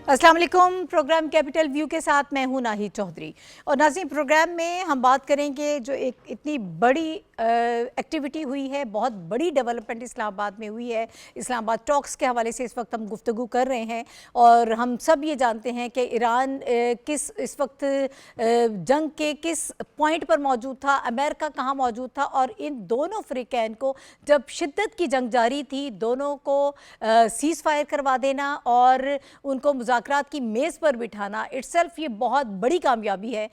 अस्सलाम वालेकुम। Programme capital view के साथ मैं हूं नाहिद चौधरी और नाज़रीन, प्रोग्राम में हम बात करेंगे जो एक इतनी बड़ी एक्टिविटी हुई है, बहुत बड़ी डेवलपमेंट इस्लामाबाद में हुई है। इस्लामाबाद टॉक्स के हवाले से इस वक्त हम गुफ्तगू कर रहे हैं और हम सब ये जानते हैं कि ईरान किस इस वक्त जंग के किस पॉइंट पर मौजूद था, अमेरिका कहाँ मौजूद था और इन दोनों फ़रीक़ैन को जब शिद्दत की जंग जारी थी, दोनों को सीज़ फायर करवा देना और उनको मुज़ाकरात की मेज़ पर बिठाना इट्सेल्फ ये बहुत बड़ी कामयाबी है।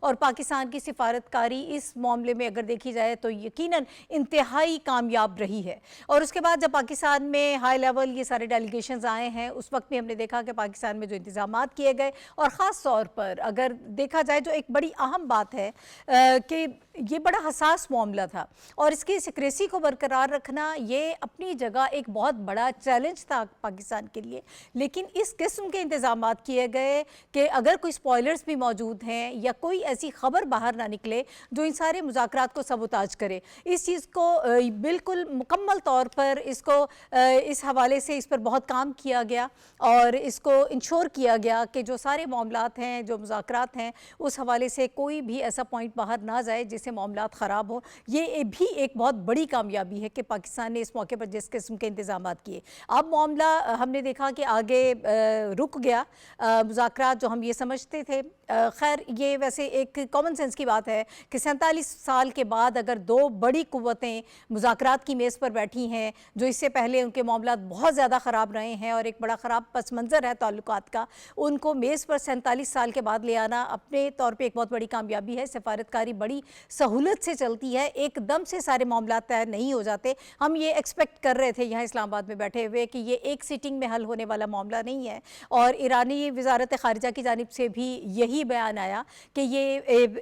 और पाकिस्तान की सिफारतकारी इस मामले में अगर देखी जाए तो यकीनन इंतहाई कामयाब रही है। और उसके बाद जब पाकिस्तान में हाई लेवल ये सारे डेलीगेशंस आए हैं, उस वक्त भी हमने देखा कि पाकिस्तान में जो इंतजामात किए गए और ख़ास तौर पर अगर देखा जाए जो एक बड़ी अहम बात है कि ये बड़ा हसास मामला था और इसकी सिक्रेसी को बरकरार रखना ये अपनी जगह एक बहुत बड़ा चैलेंज था पाकिस्तान के लिए। लेकिन इस किस्म के इंतजामात किए गए कि अगर कोई स्पॉयलर्स भी मौजूद हैं या कोई ऐसी खबर बाहर ना निकले जो इन सारे मुज़ाकरात को सबूताज करे, इस चीज़ को बिल्कुल मुकम्मल तौर पर इसको इस हवाले से इस पर बहुत काम किया गया और इसको इंश्योर किया गया कि जो सारे मामलात हैं, जो मुज़ाकरात हैं, उस हवाले से कोई भी ऐसा पॉइंट बाहर ना जाए जिससे मामलात ख़राब हो। ये भी एक बहुत बड़ी कामयाबी है कि पाकिस्तान ने इस मौके पर जिस किस्म के इंतजामात किए। अब मामला हमने देखा कि आगे रुक गया। मुज़ाकरात जो हम ये समझते थे, खैर ये वैसे एक कॉमन सेंस की बात है कि 47 साल के बाद अगर दो बड़ी कुव्वतें मुज़ाकरात की मेज़ पर बैठी हैं, जो इससे पहले उनके मामलात बहुत ज़्यादा ख़राब रहे हैं और एक बड़ा ख़राब पस मंज़र है ताल्लुकात का, उनको मेज़ पर 47 साल के बाद ले आना अपने तौर पर एक बहुत बड़ी कामयाबी है। सिफारतकारी बड़ी सहूलत से चलती है, एकदम से सारे मामलात तय नहीं हो जाते। हम ये एक्सपेक्ट कर रहे थे यहाँ इस्लामाबाद में बैठे हुए कि ये एक सीटिंग में हल होने वाला मामला नहीं है और ईरानी वज़ारत ख़ारिजा की जानिब से भी यही बयान आया कि ये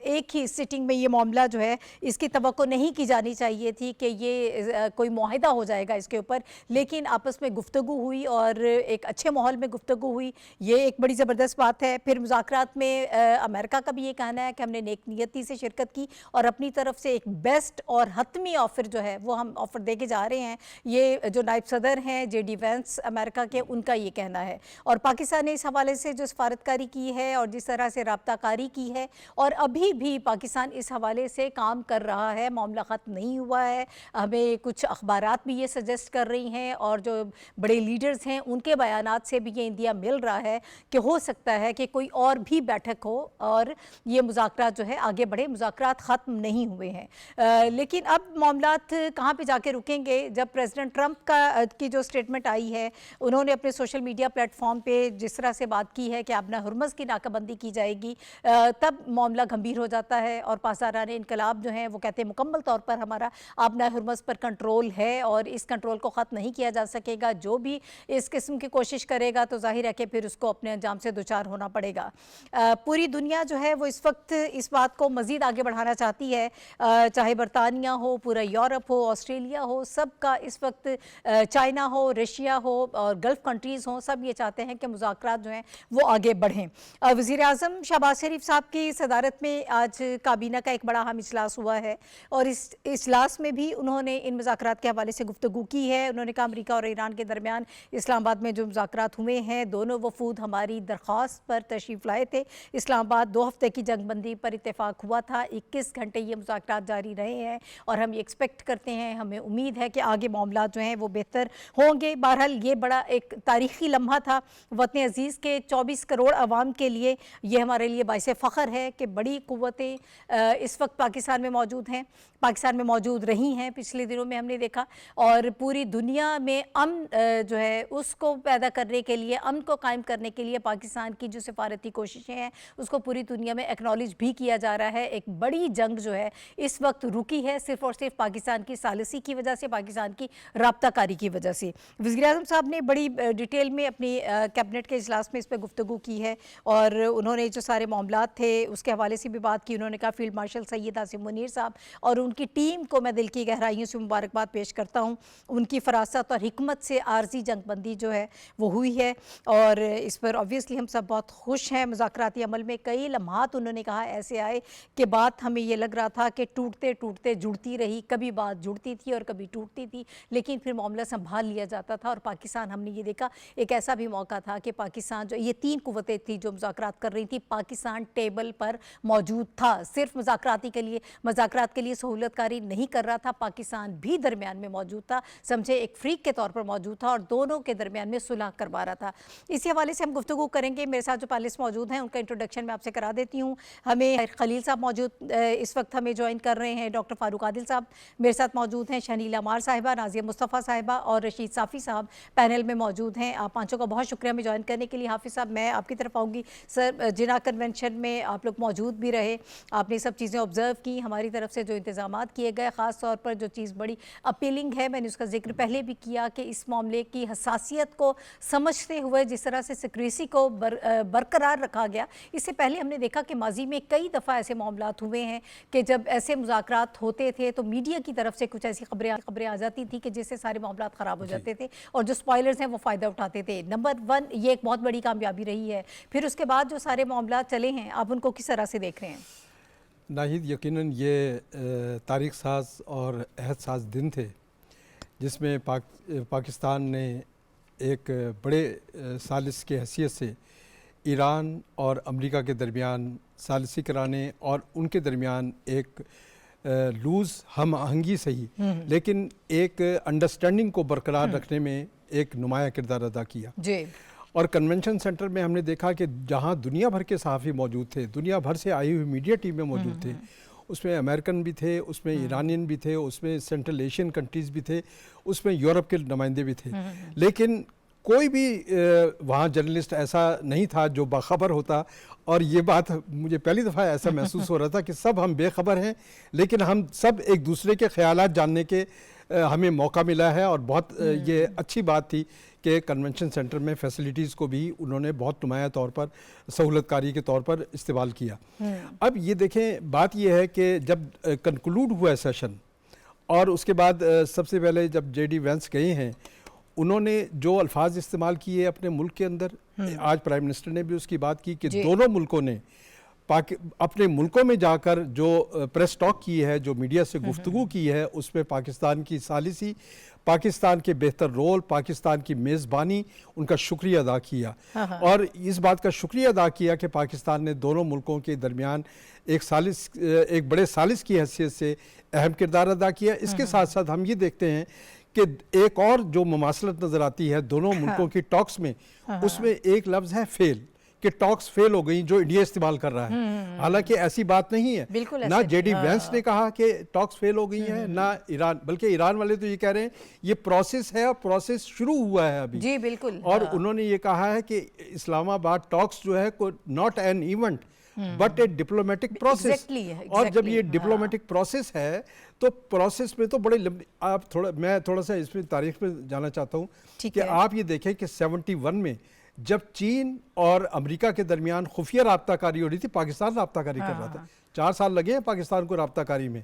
एक ही सिटिंग में ये मामला जो है इसकी तवक्को नहीं की जानी चाहिए थी कि ये कोई मुआहिदा हो जाएगा इसके ऊपर। लेकिन आपस में गुफ्तगू हुई और एक अच्छे माहौल में गुफ्तगू हुई, ये एक बड़ी ज़बरदस्त बात है। फिर मुज़ाकरात में अमेरिका का भी ये कहना है कि हमने नेक नियती से शिरकत की और अपनी तरफ से एक बेस्ट और हतमी ऑफ़र जो है वो हम ऑफ़र दे के जा रहे हैं। ये जो नायब सदर हैं JD वैंस अमेरिका के, उनका ये कहना है और पाकिस्तान ने इस हवाले से जो सफारतकारी की है और जिस तरह से राब्ताकारी की है और अभी भी पाकिस्तान इस हवाले से काम कर रहा है, मामला ख़त्म नहीं हुआ है। हमें कुछ अखबारात भी ये सजेस्ट कर रही हैं और जो बड़े लीडर्स हैं उनके बयानात से भी ये इंदिया मिल रहा है कि हो सकता है कि कोई और भी बैठक हो और ये मुज़ाकरात जो है आगे बढ़े। मुज़ाकरात ख़त्म नहीं हुए हैं लेकिन अब मामलात कहाँ पे जाके रुकेंगे। जब प्रेसिडेंट ट्रंप की जो स्टेटमेंट आई है, उन्होंने अपने सोशल मीडिया प्लेटफॉर्म पे जिस तरह से बात की है कि आबना हुर्मज़ की नाकाबंदी की जाएगी, तब मामला गंभीर हो जाता है और पासदारान इनकलाब जो हैं वो कहते हैं मुकम्मल तौर पर हमारा आबना हुर्मज़ पर कंट्रोल है और इस कंट्रोल को ख़त्म नहीं किया जा सकेगा। जो भी इस किस्म की कोशिश करेगा तो जाहिर है कि फिर उसको अपने अंजाम से दुचार होना पड़ेगा। पूरी दुनिया जो है वो इस वक्त इस बात को मज़ीद आगे बढ़ाना चाहती है, चाहे बरतानिया हो, पूरा यूरोप हो, ऑस्ट्रेलिया हो, सबका इस वक्त चाइना हो, रशिया हो और गल्फ़ कंट्रीज़ हों, सब ये चाहते हैं कि मुज़ाकरात जो हैं वो आगे बढ़ें। वज़ीर-ए-आज़म शहबाज शरीफ साहब की सदारत में आज काबीना का एक बड़ा अहम इजलास हुआ है और इस इजलास में भी उन्होंने इन मुज़ाकरात के हवाले से गुफ्तगू की है। उन्होंने कहा अमरीका और ईरान के दरमियान इस्लामाबाद में जो मुज़ाकरात हुए हैं, दोनों वफूद हमारी दरख्वास्त पर तशरीफ़ लाए थे। इस्लामाबाद 2 हफ़्ते की जंगबंदी पर इत्तेफाक हुआ था। 21 घंटे ये मुज़ाकरात जारी रहे हैं और हम ये एक्सपेक्ट करते हैं, हमें उम्मीद है कि आगे मामलात जो हैं वो बेहतर होंगे। बहरहाल ये बड़ा एक तारीख़ी लम्हा था वतन अज़ीज़ के 24 करोड़ अवाम के लिए। ये हमारे लिए बाइसे फ़ख्र है कि बड़ी क़ुव्वतें इस वक्त पाकिस्तान में मौजूद हैं, पाकिस्तान में मौजूद रही हैं पिछले दिनों में हमने देखा और पूरी दुनिया में अमन जो है उसको पैदा करने के लिए, अमन को कायम करने के लिए पाकिस्तान की जो सिफारती कोशिशें हैं उसको पूरी दुनिया में एक्नॉलेज भी किया जा रहा है। एक बड़ी जंग जो है इस वक्त रुकी है सिर्फ़ और सिर्फ पाकिस्तान की सालिसी की वजह से, पाकिस्तान की राब्ताकारी की वजह से। वज़ीर-ए-आज़म साहब ने बड़ी डिटेल में अपनी कैबिनेट के इजलास में इस पर गुफ्तगू की है और उन्होंने जो सारे मामला थे उसके हवाले से भी बात की। उन्होंने कहा फील्ड मार्शल सैयद आसिम मुनीर साहब और उनकी टीम को मैं दिल की गहराइयों से मुबारकबाद पेश करता हूँ। उनकी फरासत और हिकमत से आर्जी जंगबंदी जो है वो हुई है और इस पर ऑब्वियसली हम सब बहुत खुश हैं। मुज़ाकराती अमल में कई लम्हात उन्होंने कहा ऐसे आए कि बात हमें ये लग रहा था कि टूटते टूटते जुड़ती रही, कभी बात जुड़ती थी और कभी टूटती थी, लेकिन फिर मामला संभाल लिया जाता था। और पाकिस्तान, हमने ये देखा एक ऐसा भी मौका था कि पाकिस्तान जो ये 3 कुव्वतें थी जो मुज़ाकरात कर रही थी, पाकिस्तान टेबल पर मौजूद था, सिर्फ मुज़ाकरात के लिए सहूलतकारी नहीं कर रहा था, पाकिस्तान भी दरमियान में मौजूद था, समझे एक फ्रीक के तौर पर मौजूद था और दोनों के दरमियान में सुलह करवा रहा था। इसी हवाले से हम गुफ्तगू करेंगे। मेरे साथ जो पैनलिस्ट मौजूद हैं उनका इंट्रोडक्शन मैं आपसे करा देती हूँ। हमें खलील साहब मौजूद इस वक्त हमें ज्वाइन कर रहे हैं, डॉक्टर फारूक आदिल साहब मेरे साथ मौजूद हैं, शनीला मार साहिबा, नाजिया मुस्तफ़ा साहिबा और रशीद साफ़ी साहब पैनल में मौजूद हैं। आप पाँचों का बहुत शुक्रिया हमें ज्वाइन करने के लिए। हाफिज़ साहब, मैं आपकी तरफ आऊँगी। सर, जिना कन्वेंशन में आप लोग मौजूद भी रहे, आपने सब चीज़ें ऑब्ज़र्व की, हमारी तरफ से जो इंतज़ामात किए गए, ख़ास तौर पर जो चीज़ बड़ी अपीलिंग है, मैंने उसका जिक्र पहले भी किया कि इस मामले की हसासियत को समझते हुए जिस तरह से सिक्रेसी को बरकरार रखा गया। इससे पहले हमने देखा कि माजी में कई दफ़ा ऐसे मामलात हुए हैं कि जब ऐसे मुज़ाकरात होते थे तो मीडिया की तरफ से कुछ ऐसी खबरें आ जाती थी कि जिससे सारे मामलात ख़राब हो जाते थे और जो स्पॉयलर्स हैं वो फ़ायदा उठाते थे। नंबर 1 ये एक बहुत बड़ी कामयाबी रही है। फिर उसके बाद जो सारे मामलात चले हैं, आप उनको किस तरह से देख रहे हैं? नाहिद, यकीनन ये तारीख साज और अहद साज दिन थे जिसमें पाकिस्तान ने एक बड़े सालिस के हैसियत से ईरान और अमेरिका के दरमियान सालिसी कराने और उनके दरमियान एक लूज़ हम आहंगी सही लेकिन एक अंडरस्टैंडिंग को बरकरार रखने में एक नुमाया किरदार अदा किया जी। और कन्वेंशन सेंटर में हमने देखा कि जहां दुनिया भर के सहाफ़ी मौजूद थे, दुनिया भर से आई हुई मीडिया टीमें मौजूद थे, उसमें अमेरिकन भी थे, उसमें ईरानियन भी थे, उसमें सेंट्रल एशियन कंट्रीज़ भी थे, उसमें यूरोप के नुमाइंदे भी थे, लेकिन कोई भी वहाँ जर्नलिस्ट ऐसा नहीं था जो बाखबर होता। और ये बात मुझे पहली दफ़ा ऐसा महसूस हो रहा था कि सब हम बेखबर हैं, लेकिन हम सब एक दूसरे के ख़यालात जानने के हमें मौका मिला है और बहुत ये अच्छी बात थी कि कन्वेंशन सेंटर में फैसिलिटीज़ को भी उन्होंने बहुत नुमाया तौर पर सहूलतकारी के तौर पर इस्तेमाल किया। अब ये देखें, बात ये है कि जब कंक्लूड हुआ सेशन और उसके बाद सबसे पहले जब जेडी वेंस गए हैं, उन्होंने जो अल्फाज इस्तेमाल किए अपने मुल्क के अंदर, आज प्राइम मिनिस्टर ने भी उसकी बात की कि दोनों मुल्कों ने अपने मुल्कों में जाकर जो प्रेस टॉक की है, जो मीडिया से गुफ्तगू की है, उसमें पाकिस्तान की सालिसी, पाकिस्तान के बेहतर रोल, पाकिस्तान की मेज़बानी, उनका शुक्रिया अदा किया और इस बात का शुक्रिया अदा किया कि पाकिस्तान ने दोनों मुल्कों के दरमियान एक बड़े सालिस की हैसियत से अहम किरदार अदा किया। इसके साथ साथ हम ये देखते हैं कि एक और जो मुमासलत नज़र आती है दोनों मुल्कों की टॉक्स में, उसमें एक लफ्ज़ है फेल, कि टॉक्स फेल हो गई जो इंडिया इस्तेमाल कर रहा है। हालांकि ऐसी बात नहीं है, ना जेडी वेंस ने कहा कि टॉक्स फेल हो गई है, ना ईरान, बल्कि ईरान वाले तो ये कह रहे हैं ये प्रोसेस है और प्रोसेस शुरू हुआ है अभी। जी बिल्कुल। और उन्होंने ये कहा है कि इस्लामाबाद टॉक्स जो है को not an event but A diplomatic process. और जब ये डिप्लोमेटिक प्रोसेस है तो प्रोसेस में तो बड़े मैं थोड़ा सा इसमें तारीख में जाना चाहता हूँ कि आप ये देखें कि 71 में जब चीन और अमेरिका के दरमियान खुफिया राब्ताकारी हो रही थी, पाकिस्तान राब्ताकारी कर रहा था। 4 साल लगे हैं पाकिस्तान को राब्ताकारी में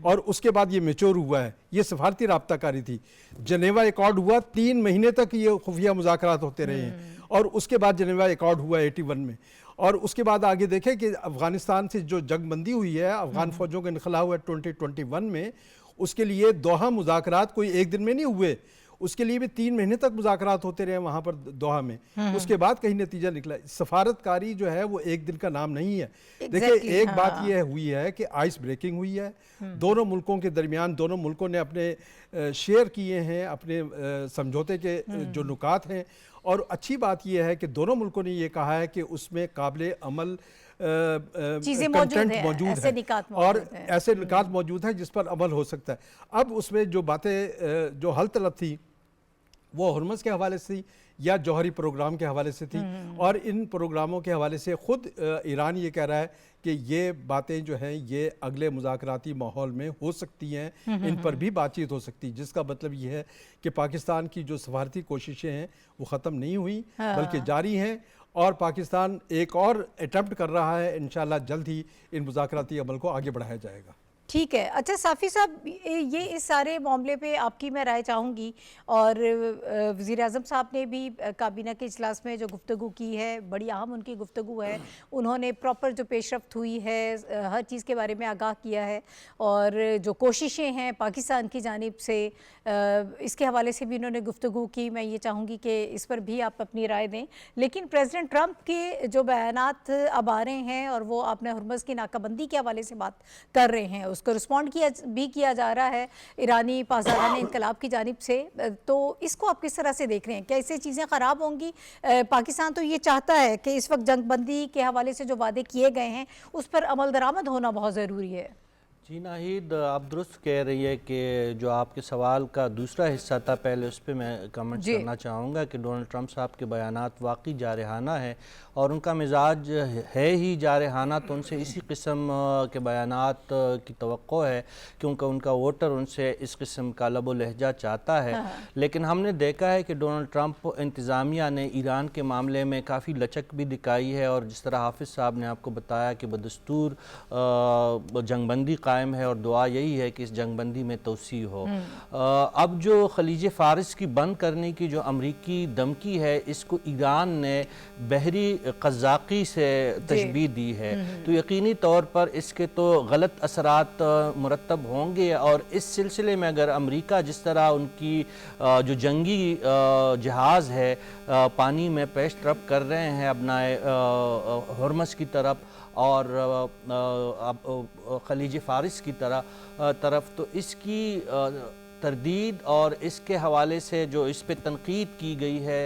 और उसके बाद ये मैच्योर हुआ है। ये सफारती राब्ताकारी थी। जनेवा एकॉर्ड हुआ, 3 महीने तक ये खुफिया मुज़ाकरात होते रहे हैं और उसके बाद जनेवा एकॉर्ड हुआ 81 में। और उसके बाद आगे देखें कि अफगानिस्तान से जो जंगबंदी हुई है, अफगान फौजों का इनखला हुआ 2021 में, उसके लिए दोहा मुज़ाकरात कोई एक दिन में नहीं हुए, उसके लिए भी 3 महीने तक मुज़ाकरात होते रहे वहाँ पर दोहा में। उसके बाद कहीं नतीजा निकला। सफारतकारी जो है वो एक दिन का नाम नहीं है। देखिए, एक बात ये हुई है कि आइस ब्रेकिंग हुई है दोनों मुल्कों के दरमियान। दोनों मुल्कों ने अपने शेयर किए हैं अपने समझौते के जो नुकात हैं और अच्छी बात यह है कि दोनों मुल्कों ने ये कहा है कि उसमें काबिल अमल कंटेंट मौजूद है और ऐसे निकात मौजूद हैं जिस पर अमल हो सकता है। अब उसमें जो बातें जो हल तलब थी वो हुर्मस के हवाले से थी या जौहरी प्रोग्राम के हवाले से थी और इन प्रोग्रामों के हवाले से ख़ुद ईरान ये कह रहा है कि ये बातें जो हैं ये अगले मुज़ाकराती माहौल में हो सकती हैं, इन पर भी बातचीत हो सकती है, जिसका मतलब ये है कि पाकिस्तान की जो सफारती कोशिशें हैं वो ख़त्म नहीं हुई बल्कि जारी हैं और पाकिस्तान एक और अटेम्प्ट कर रहा है, इंशाल्लाह जल्द ही इन मुज़ाकराती अमल को आगे बढ़ाया जाएगा। ठीक है। अच्छा साफ़ी साहब, ये इस सारे मामले पे आपकी मैं राय चाहूँगी। और वज़ीर आज़म साहब ने भी काबीना के इजलास में जो गुफ्तगू की है, बड़ी अहम उनकी गुफ्तगू है। उन्होंने प्रॉपर जो पेशरफ्त हुई है हर चीज़ के बारे में आगाह किया है, और जो कोशिशें हैं पाकिस्तान की जानिब से इसके हवाले से भी उन्होंने गुफ्तगू की। मैं ये चाहूँगी कि इस पर भी आप अपनी राय दें। लेकिन प्रेसिडेंट ट्रंप के जो बयानात अब आ रहे हैं, और वो आपने हुर्मुज़ की नाकाबंदी के हवाले से बात कर रहे हैं, उसको रिस्पॉन्ड किया जा रहा है ईरानी पासदारान इनकलाब की जानिब से। तो इसको आप किस तरह से देख रहे हैं? क्या इससे चीज़ें ख़राब होंगी? पाकिस्तान तो ये चाहता है कि इस वक्त जंगबंदी के हवाले से जो वादे किए गए हैं उस पर अमल दरामद होना बहुत ज़रूरी है। जी नाहिद, आप दुरुस्त कह रही है कि जो आपके सवाल का दूसरा हिस्सा था, पहले उस पर मैं कमेंट करना चाहूँगा कि डोनाल्ड ट्रंप साहब के बयानात वाकई जारहाना है, और उनका मिजाज है ही जारहाना, तो उनसे इसी किस्म के बयानात की तवक्को है, क्योंकि उनका वोटर उनसे इस किस्म का लब व लहजा चाहता है। लेकिन हमने देखा है कि डोनाल्ड ट्रंप इंतज़ामिया ने ईरान के मामले में काफ़ी लचक भी दिखाई है, और जिस तरह हाफिज़ साहब ने आपको बताया कि बदस्तूर जंगबंदी कायम है, और दुआ यही है कि इस जंगबंदी में तोसी हो। अब जो खलीज फ़ारिस की बंद करने की जो अमरीकी धमकी है, इसको ईरान ने बहरी क़ज़्ज़ाक़ी से तशबीह दी है, तो यकीनी तौर पर इसके तो गलत असरात मुरतब होंगे। और इस सिलसिले में अगर अमरीका जिस तरह उनकी जो जंगी जहाज़ है पानी में पेशरफ कर रहे हैं अपनाए हुर्मुज़ की तरफ और खलीज फ़ारिस की तरफ, तो इसकी तरदीद और इसके हवाले से जो इस पे तनकीद की गई है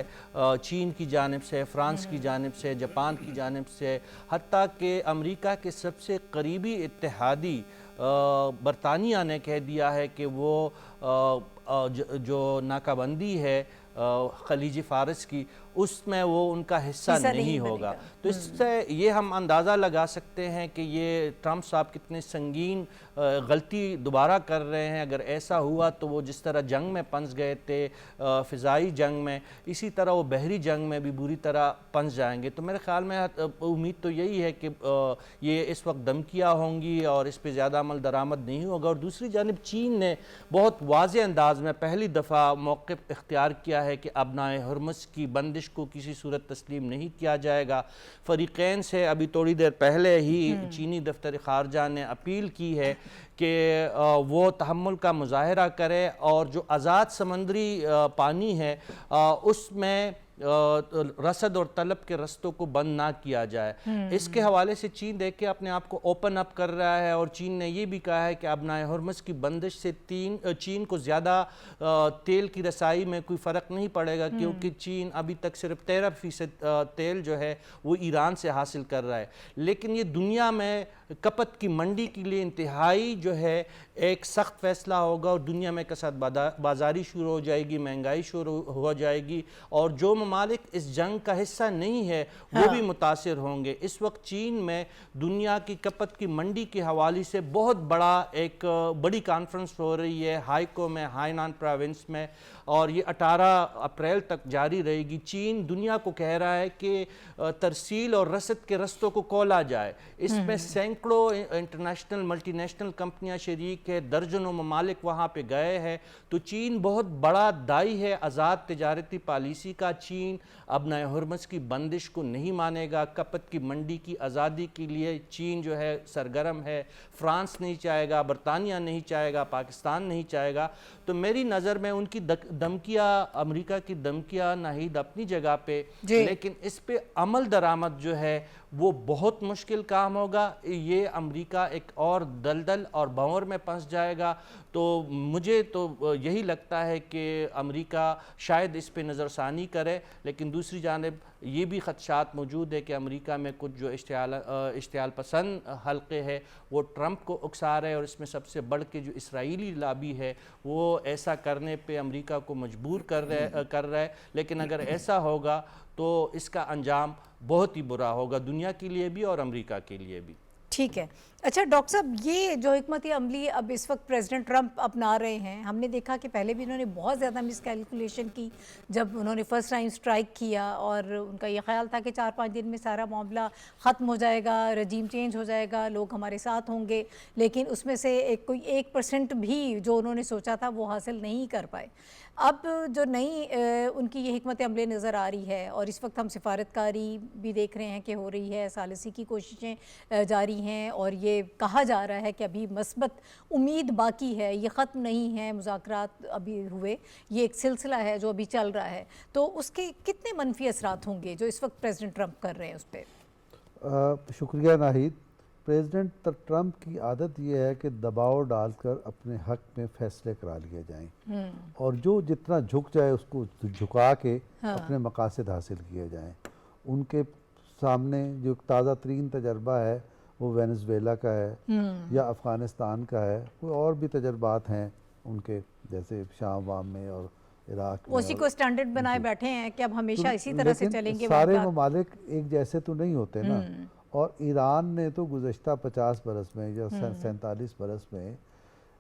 चीन की जानिब से, फ़्रांस की जानिब से, जापान की जानिब से, हत्ता कि अमरीका के सबसे करीबी इत्तेहादी बरतानिया ने कह दिया है कि वो जो नाकाबंदी है खलीज फ़ारिस की, उसमें वो उनका हिस्सा नहीं होगा। तो इससे ये हम अंदाज़ा लगा सकते हैं कि ये ट्रंप साहब कितने संगीन गलती दोबारा कर रहे हैं। अगर ऐसा हुआ तो वो जिस तरह जंग में पंस गए थे, फ़िज़ाई जंग में, इसी तरह वो बहरी जंग में भी बुरी तरह पंस जाएंगे। तो मेरे ख़्याल में उम्मीद तो यही है कि ये इस वक्त धमकियाँ होंगी और इस पर ज़्यादा अमल दरामद नहीं होगा। और दूसरी जानिब चीन ने बहुत वाज़े अंदाज में पहली दफ़ा मौक़िफ़ इख्तियार किया है कि अबनाए हुर्मुज़ की बंदिश को किसी सूरत तस्लीम नहीं किया जाएगा। फ़रीक़ैन से अभी थोड़ी देर पहले ही चीनी दफ्तर ख़ारजा ने अपील की है कि वो तहम्मुल का मुज़ाहरा करे और जो आज़ाद समंदरी पानी है उसमें रसद और तलब के रस्तों को बंद ना किया जाए। इसके हवाले से चीन देख के अपने आप को ओपन अप कर रहा है, और चीन ने यह भी कहा है कि अबनाए हुर्मुज़ की बंदिश से चीन को ज़्यादा तेल की रसाई में कोई फ़र्क नहीं पड़ेगा, क्योंकि चीन अभी तक सिर्फ 13% तेल जो है वो ईरान से हासिल कर रहा है। लेकिन ये दुनिया में खपत की मंडी के लिए इंतहाई जो है एक सख्त फैसला होगा, और दुनिया में कसरत बाजारी शुरू हो जाएगी, महंगाई शुरू हो जाएगी, और जो ममालिक इस जंग का हिस्सा नहीं है वो भी मुतासिर होंगे। इस वक्त चीन में दुनिया की खपत की मंडी के हवाले से बहुत बड़ी कॉन्फ्रेंस हो रही है हाइको में, हाइनान प्रोविंस में, और ये 18 अप्रैल तक जारी रहेगी। चीन दुनिया को कह रहा है कि तरसील और रसद के रस्तों को खोला जाए। इसमें सैकड़ों इंटरनेशनल मल्टीनेशनल कंपनियां शरीक है, दर्जनों ममालिक वहाँ पे गए हैं। तो चीन बहुत बड़ा दाई है आज़ाद तजारती पॉलिसी का। चीन अबनाए हुर्मुज़ की बंदिश को नहीं मानेगा। खपत की मंडी की आज़ादी के लिए चीन जो है सरगर्म है। फ्रांस नहीं चाहेगा, बरतानिया नहीं चाहेगा, पाकिस्तान नहीं चाहेगा। तो मेरी नज़र में उनकी धमकियाँ, अमेरिका की धमकियाँ नाहिद अपनी जगह पे, लेकिन इस पे अमल दरामद जो है वो बहुत मुश्किल काम होगा। ये अमेरिका एक और दलदल और भंवर में फंस जाएगा। तो मुझे तो यही लगता है कि अमेरिका शायद इस पे नज़रसानी करे, लेकिन दूसरी जानिब ये भी ख़दशात मौजूद है कि अमेरिका में कुछ जो इश्तियाल पसंद हल्के है वो ट्रंप को उकसा रहे हैं, और इसमें सबसे बढ़ के जो इसराइली लॉबी है वो ऐसा करने पे अमेरिका को मजबूर कर रहा है। लेकिन अगर ऐसा होगा तो इसका अंजाम बहुत ही बुरा होगा, दुनिया के लिए भी और अमेरिका के लिए भी। ठीक है। अच्छा डॉक्टर साहब, ये जो हिकमत अमली अब इस वक्त प्रेसिडेंट ट्रंप अपना रहे हैं, हमने देखा कि पहले भी इन्होंने बहुत ज़्यादा मिसकैलकुलेशन की जब उन्होंने फर्स्ट टाइम स्ट्राइक किया, और उनका ये ख्याल था कि 4-5 दिन में सारा मामला ख़त्म हो जाएगा, रजीम चेंज हो जाएगा, लोग हमारे साथ होंगे, लेकिन उसमें से कोई 1% भी जो उन्होंने सोचा था वो हासिल नहीं कर पाए। अब जो नई उनकी ये हिकमत अमली नज़र आ रही है, और इस वक्त हम सिफारतकारी भी देख रहे हैं कि हो रही है, सालिसी की कोशिशें जारी हैं, और ये कहा जा रहा है कि अभी मस्बत उम्मीद बाकी है, ये ख़त्म नहीं है, मुज़ाकरात अभी हुए, ये एक सिलसिला है जो अभी चल रहा है, तो उसके कितने मनफी असरात होंगे जो इस वक्त प्रेसिडेंट ट्रंप कर रहे हैं उस पर? शुक्रिया नाहिद। प्रेसिडेंट ट्रंप की आदत ये है कि दबाव डालकर अपने हक में फैसले करा लिए जाएं, और जो जितना झुक जाए उसको झुका के अपने मकासद हासिल किए जाएं। उनके सामने जो ताज़ा तरीन तजर्बा है वो वेनेजुएला का है या अफ़गानिस्तान का है, कोई और भी तजर्बात हैं उनके, जैसे शाम वाम में और इराक में, उसी को स्टैंडर्ड बनाए बैठे हैं कि अब हमेशा इसी तरह से चलेंगे। सारे ममालिक एक जैसे तो नहीं होते ना, और ईरान ने तो गुज़श्ता 50 बरस में या 47 बरस में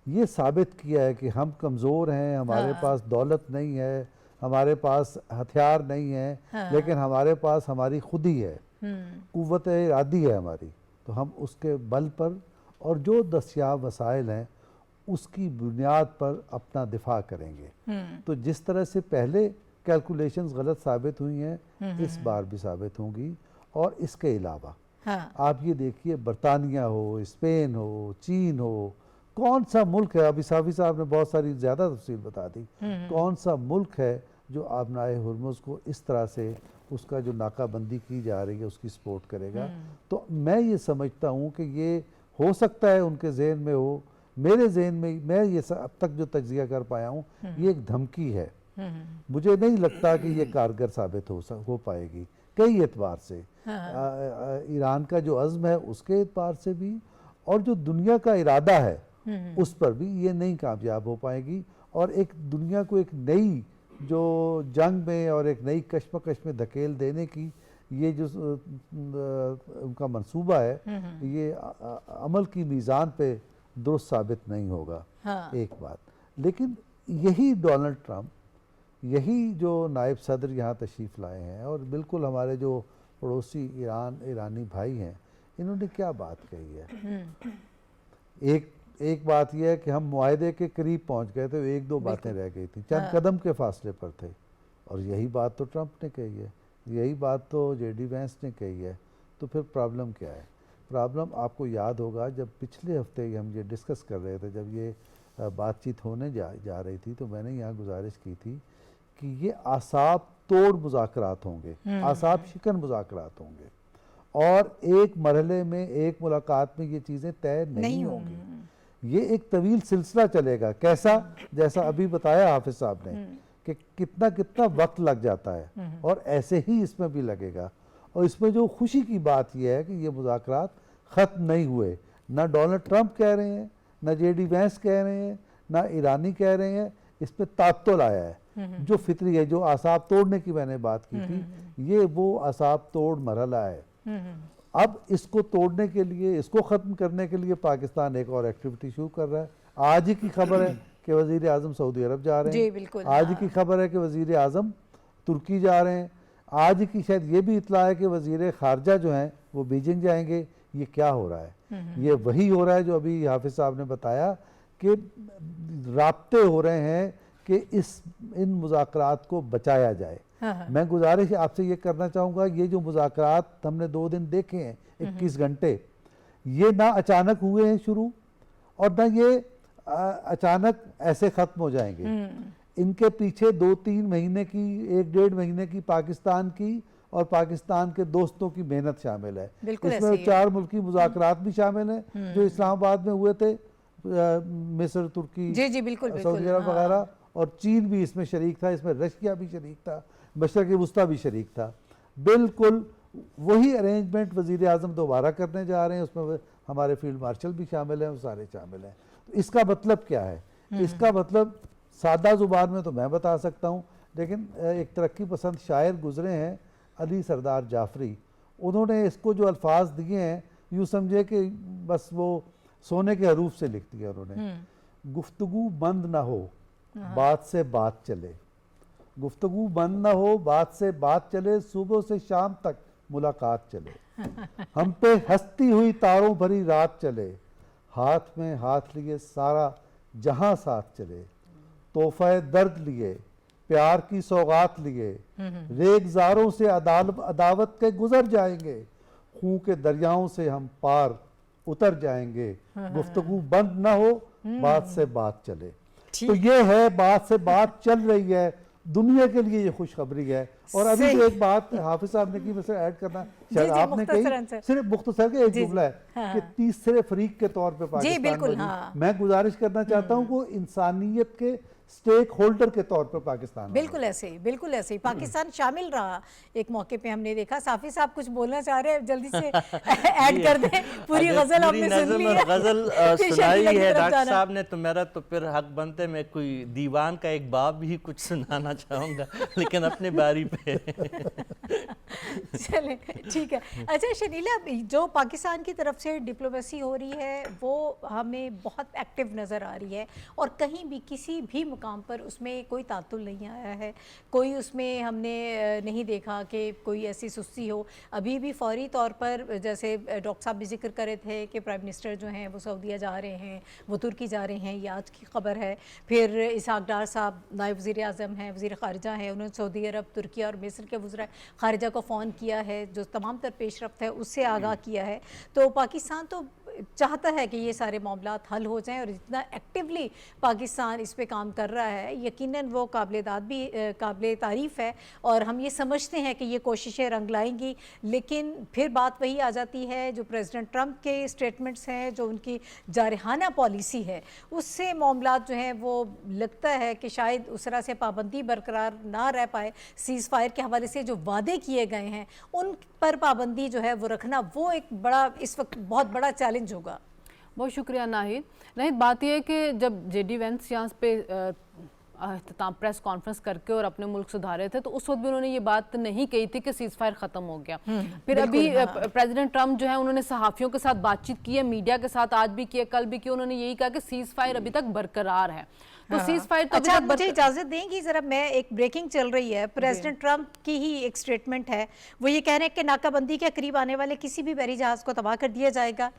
ये साबित किया है कि हम कमज़ोर हैं, हमारे पास दौलत नहीं है, हमारे पास हथियार नहीं है, लेकिन हमारे पास हमारी खुदी है, कुव्वत इरादी है हमारी, तो हम उसके बल पर और जो दस्याब वसाइल हैं उसकी बुनियाद पर अपना दिफा करेंगे। तो जिस तरह से पहले कैलकुलेशंस गलत साबित हुई हैं, इस बार भी साबित होंगी। और इसके अलावा आप ये देखिए, बरतानिया हो, स्पेन हो, चीन हो, कौन सा मुल्क है, अभी साफी साहब ने बहुत सारी ज़्यादा तफसील बता दी, कौन सा मुल्क है जो आबनाए हुर्मुज़ को इस तरह से उसका जो नाकाबंदी की जा रही है उसकी सपोर्ट करेगा। तो मैं ये समझता हूँ कि ये हो सकता है उनके जहन में हो, मेरे जहन में मैं ये अब तक जो तज्जिया कर पाया हूँ ये एक धमकी है। मुझे नहीं लगता कि ये कारगर साबित हो पाएगी कई एतबार से। ईरान का जो अज़्म है उसके एतबार से भी, और जो दुनिया का इरादा है उस पर भी ये नहीं कामयाब हो पाएगी, और एक दुनिया को एक नई जो जंग में और एक नई कश्मकश में धकेल देने की ये जो उनका मंसूबा है, ये अमल की मीज़ान पे दुरुस्त साबित नहीं होगा। एक बात, लेकिन यही डोनाल्ड ट्रंप, यही जो नायब सदर यहाँ तशरीफ़ लाए हैं, और बिल्कुल हमारे जो पड़ोसी ईरानी भाई हैं, इन्होंने क्या बात कही है। एक बात यह है कि हम मुआहदे के करीब पहुँच गए थे, एक दो बातें रह गई थी, चंद कदम के फासले पर थे, और यही बात तो ट्रंप ने कही है, यही बात तो जेडी वैंस ने कही है। तो फिर प्रॉब्लम क्या है? प्रॉब्लम आपको याद होगा जब पिछले हफ्ते हम ये डिस्कस कर रहे थे, जब ये बातचीत होने जा रही थी, तो मैंने यहाँ गुजारिश की थी कि ये आसाब तोड़ मुज़ाकरात होंगे, आसाब शिकन मुज़ाकरात होंगे, और एक मरहले में एक मुलाकात में ये चीज़ें तय नहीं होंगी। ये एक तवील सिलसिला चलेगा। कैसा? जैसा अभी बताया हाफिज साहब ने कि कितना कितना वक्त लग जाता है, और ऐसे ही इसमें भी लगेगा। और इसमें जो खुशी की बात यह है कि ये मुज़ाकरात ख़त्म नहीं हुए। ना डोनाल्ड ट्रंप कह रहे हैं, ना जेडी वैंस कह रहे हैं, ना ईरानी कह रहे हैं, इस पर तात्तुल आया है जो फितरी है। जो आसाब तोड़ने की मैंने बात की थी, ये वो आसाब तोड़ मरहला है। अब इसको तोड़ने के लिए, इसको ख़त्म करने के लिए पाकिस्तान एक और एक्टिविटी शुरू कर रहा है। आज ही की खबर है कि वज़ीर आज़म सऊदी अरब जा रहे हैं, आज की खबर है कि वज़ीर आज़म तुर्की जा रहे हैं, आज की शायद ये भी इतला है कि वज़ीर ख़ारजा जो हैं वो बीजिंग जाएंगे। ये क्या हो रहा है? ये वही हो रहा है जो अभी हाफिज साहब ने बताया कि राब्ते हो रहे हैं कि इन मुज़ाकरात को बचाया जाए। मैं गुजारिश आपसे ये करना चाहूँगा, ये जो मुज़ाकरात हमने 2 दिन देखे हैं, 21 घंटे, ये ना अचानक हुए हैं शुरू, और ना ये अचानक ऐसे ख़त्म हो जाएंगे। इनके पीछे 2-3 महीने की, 1-1.5 महीने की पाकिस्तान की और पाकिस्तान के दोस्तों की मेहनत शामिल है। इसमें 4 मुल्की मुज़ाकरात भी शामिल हैं जो इस्लामाबाद में हुए थे, मिस्र, तुर्की, सऊदी अरब वगैरह, और चीन भी इसमें शरीक था, इसमें रशिया भी शरीक था, मशरक़ वस्ता भी शरीक था। बिल्कुल वही अरेंजमेंट वज़ीर आज़म दोबारा करने जा रहे हैं, उसमें हमारे फील्ड मार्शल भी शामिल हैं, वो सारे शामिल हैं। तो इसका मतलब क्या है? इसका मतलब सादा ज़ुबान में तो मैं बता सकता हूँ, लेकिन एक तरक्की पसंद शायर गुज़रे हैं, अली सरदार जाफरी, उन्होंने इसको जो अल्फाज दिए हैं यूँ समझे कि बस वो सोने के हरूफ से लिख दिया उन्होंने। गुफ्तगू बंद ना हो, बात से बात चले, गुफ्तगू बंद ना हो, बात से बात चले, सुबह से शाम तक मुलाकात चले, हम पे हंसती हुई तारों भरी रात चले, हाथ में हाथ लिए सारा जहां साथ चले, तोहफा दर्द लिए, प्यार की सौगात लिए, रेगजारों से अदावत के गुजर जाएंगे, खून के दरियाओं से हम पार उतर जाएंगे, गुफ्तगू बंद ना हो, बात से बात चले। तो ये है, बात से बात चल रही है, दुनिया के लिए ये खुशखबरी है। और अभी जो एक बात हाफिज साहब ने की, वैसे ऐड करना शायद आपने कही, सिर्फ मुख्तसर का एक जुमला है कि तीसरे फरीक के तौर पे पाकिस्तान मैं गुजारिश करना चाहता हूँ को इंसानियत के स्टेक होल्डर के तौर पर पाकिस्तान, बिल्कुल ऐसे ही, बिल्कुल ऐसे ही पाकिस्तान शामिल रहा। एक मौके पे हमने देखा, साफी साहब कुछ बोलना चाह रहे हैं, जल्दी से ऐड कर दें। पूरी गजल आपने सुन ली है, गजल सुनाई है डॉक्टर साहब ने, तो मेरा तो फिर हक बनते मैं कोई दीवान का एक बाब ही कुछ सुनाना चाहूँगा, लेकिन अपने बारी पे। चले ठीक है। अच्छा शनीला, जो पाकिस्तान की तरफ से डिप्लोमेसी हो रही है वो हमें बहुत एक्टिव नज़र आ रही है, और कहीं भी किसी भी मुकाम पर उसमें कोई तातुल नहीं आया है, कोई उसमें हमने नहीं देखा कि कोई ऐसी सुस्ती हो। अभी भी फौरी तौर पर, जैसे डॉक्टर साहब भी जिक्र कर रहे थे कि प्राइम मिनिस्टर जो हैं वो सऊदीया जा रहे हैं, वो तुर्की जा रहे हैं, ये आज की खबर है। फिर इसहाक डार साहब नायब वज़ीर आज़म हैं, वज़ीर ख़ारिजा हैं, उन्होंने सऊदी अरब, तुर्की और मिस्र के वज़ीर ख़ारिजा को फ़ोन किया है, जो तमाम तर पेशरफ्त है उससे आगाह किया है। तो पाकिस्तान तो चाहता है कि ये सारे मामलात हल हो जाएं, और जितना एक्टिवली पाकिस्तान इस पे काम कर रहा है यकीनन वो काबिल तारीफ़ है, और हम ये समझते हैं कि ये कोशिशें रंग लाएंगी। लेकिन फिर बात वही आ जाती है, जो प्रेसिडेंट ट्रंप के स्टेटमेंट्स हैं, जो उनकी जारहाना पॉलिसी है, उससे मामलात जो हैं वो लगता है कि शायद उस तरह से पाबंदी बरकरार ना रह पाए। सीज़ फायर के हवाले से जो वादे किए गए हैं उन पर पाबंदी जो है वो रखना, वो एक बड़ा, इस वक्त बहुत बड़ा चैलेंज होगा। बहुत शुक्रिया नाहिद। बात यह है कि जब जेडी वेंस यहाँ पे प्रेस कॉन्फ्रेंस करके और अपने मुल्क सुधारे थे, तो उस वक्त भी उन्होंने ये बात नहीं कही थी कि सीज फायर ख़त्म हो गया। फिर अभी प्रेसिडेंट ट्रंप जो है उन्होंने सहाफ़ियों के साथ बातचीत की है, मीडिया के साथ आज भी किया, कल भी की, उन्होंने यही कहा कि सीज फायर अभी तक बरकरार है। तो सीज फायर तो अच्छा, मुझे इजाजत देंगी जरा, मैं एक ब्रेकिंग चल रही है, प्रेसिडेंट ट्रंप की ही एक स्टेटमेंट है, वो ये कह रहे हैं कि नाकाबंदी के करीब आने वाले किसी भी बहरी जहाज़ को तबाह कर दिया जाएगा,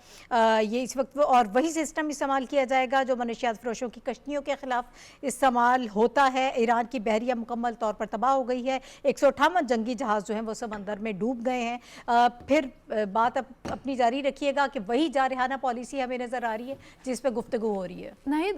ये इस वक्त, और वही सिस्टम इस्तेमाल किया जाएगा जो मनशियात फरोशों की कश्तियों के खिलाफ इस्तेमाल होता है। ईरान की बहरिया मुकम्मल तौर पर तबाह हो गई है, 158 जंगी जहाज़ जो हैं वो समंदर में डूब गए हैं। फिर बात अपनी जारी रखिएगा कि वही जारहाना पॉलिसी हमें नज़र आ रही है जिस पर गुफ्तगू हो रही है। नहीं,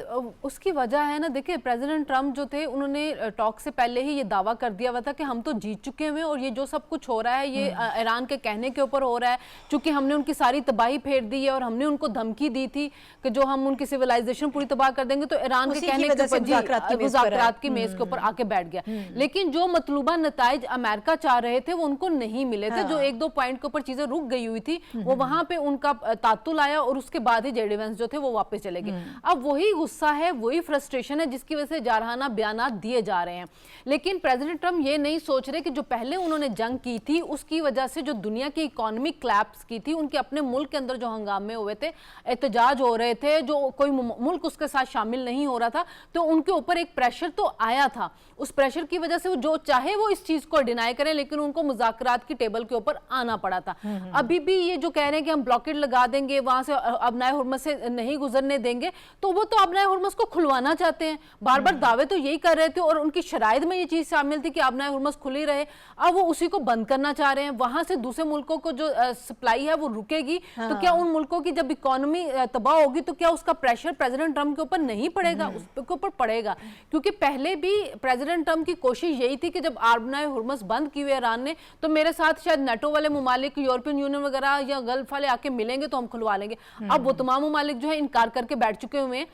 उसकी वजह है ना, देखिए प्रेसिडेंट ट्रंप जो थे उन्होंने टॉक से पहले ही ये दावा कर दिया हुआ था कि हम तो जीत चुके हुए हैं, और ये जो सब कुछ हो रहा है ये ईरान के कहने के ऊपर हो रहा है, क्योंकि हमने उनकी सारी तबाही फेर दी है, और हमने उनको धमकी दी थी कि जो हम उनकी सिविलाइजेशन पूरी तबाह कर देंगे, तो ईरान के कहने के ऊपर मुज़ाकरात की मेज के ऊपर आके बैठ गया। लेकिन जो मतलूबा नताइज अमेरिका चाह रहे थे वो उनको नहीं मिले थे। जो एक दो पॉइंट के ऊपर चीजें रुक गई हुई थी, वो वहां पे उनका तातुल आया, और उसके बाद ही जेडी वेंस जो थे वो वापस चले गए। अब वही गुस्सा है, वही फ्रस्ट्रेशन है जिसकी वजह से जारहाना बयानात दिए जा रहे हैं। लेकिन प्रेसिडेंट ट्रंप ये नहीं सोच रहे कि जो पहले उन्होंने जंग की थी उसकी वजह से जो दुनिया की इकोनॉमी क्लैप्स की थी, उनके अपने मुल्क के अंदर जो हंगामे हुए थे, एहतजाज हो रहे थे, जो कोई मुल्क उसके साथ शामिल नहीं हो रहा था, तो उनके ऊपर एक प्रेशर तो आया था। उस प्रेशर की वजह से वो जो चाहे वो इस चीज को डिनाई करें, लेकिन उनको मुज़ाकरात की टेबल के ऊपर आना पड़ा था। अभी भी ये जो कह रहे हैं कि हम ब्लॉकेट लगा देंगे, वहां से अबनाए हुर्मस से नहीं गुजरने देंगे, तो वो तो अबनाए हुर्मस को खुलवाना चाहते हैं। बार बार दावे तो यही कर रहे थे, और उनकी शराइत में ये चीज शामिल थी कि अबनाए हुर्मस खुली रहे। अब वो उसी को बंद करना चाह रहे हैं। वहां से दूसरे मुल्कों को जो सप्लाई है वो रुकेगी, तो क्या उन मुल्कों की जब इकोनॉमी तबाह होगी तो क्या उसका प्रेशर प्रेसिडेंट ट्रंप के ऊपर नहीं पड़ेगा? उसके ऊपर पड़ेगा, क्योंकि पहले भी प्रेसिडेंट ट्रंप की कोशिश यही थी कि जब अबनाए हुर्मस बंद की हुई ईरान ने, तो मेरे साथ शायद नेटो वाले मुमालिक, यूरोपियन यूनियन वगैरह या गल्फ वाले आके मिलेंगे तो हम खुलवा लेंगे। अब वो तमाम मुमालिक जो है इनकार करके बैठ चुके हुए हैं।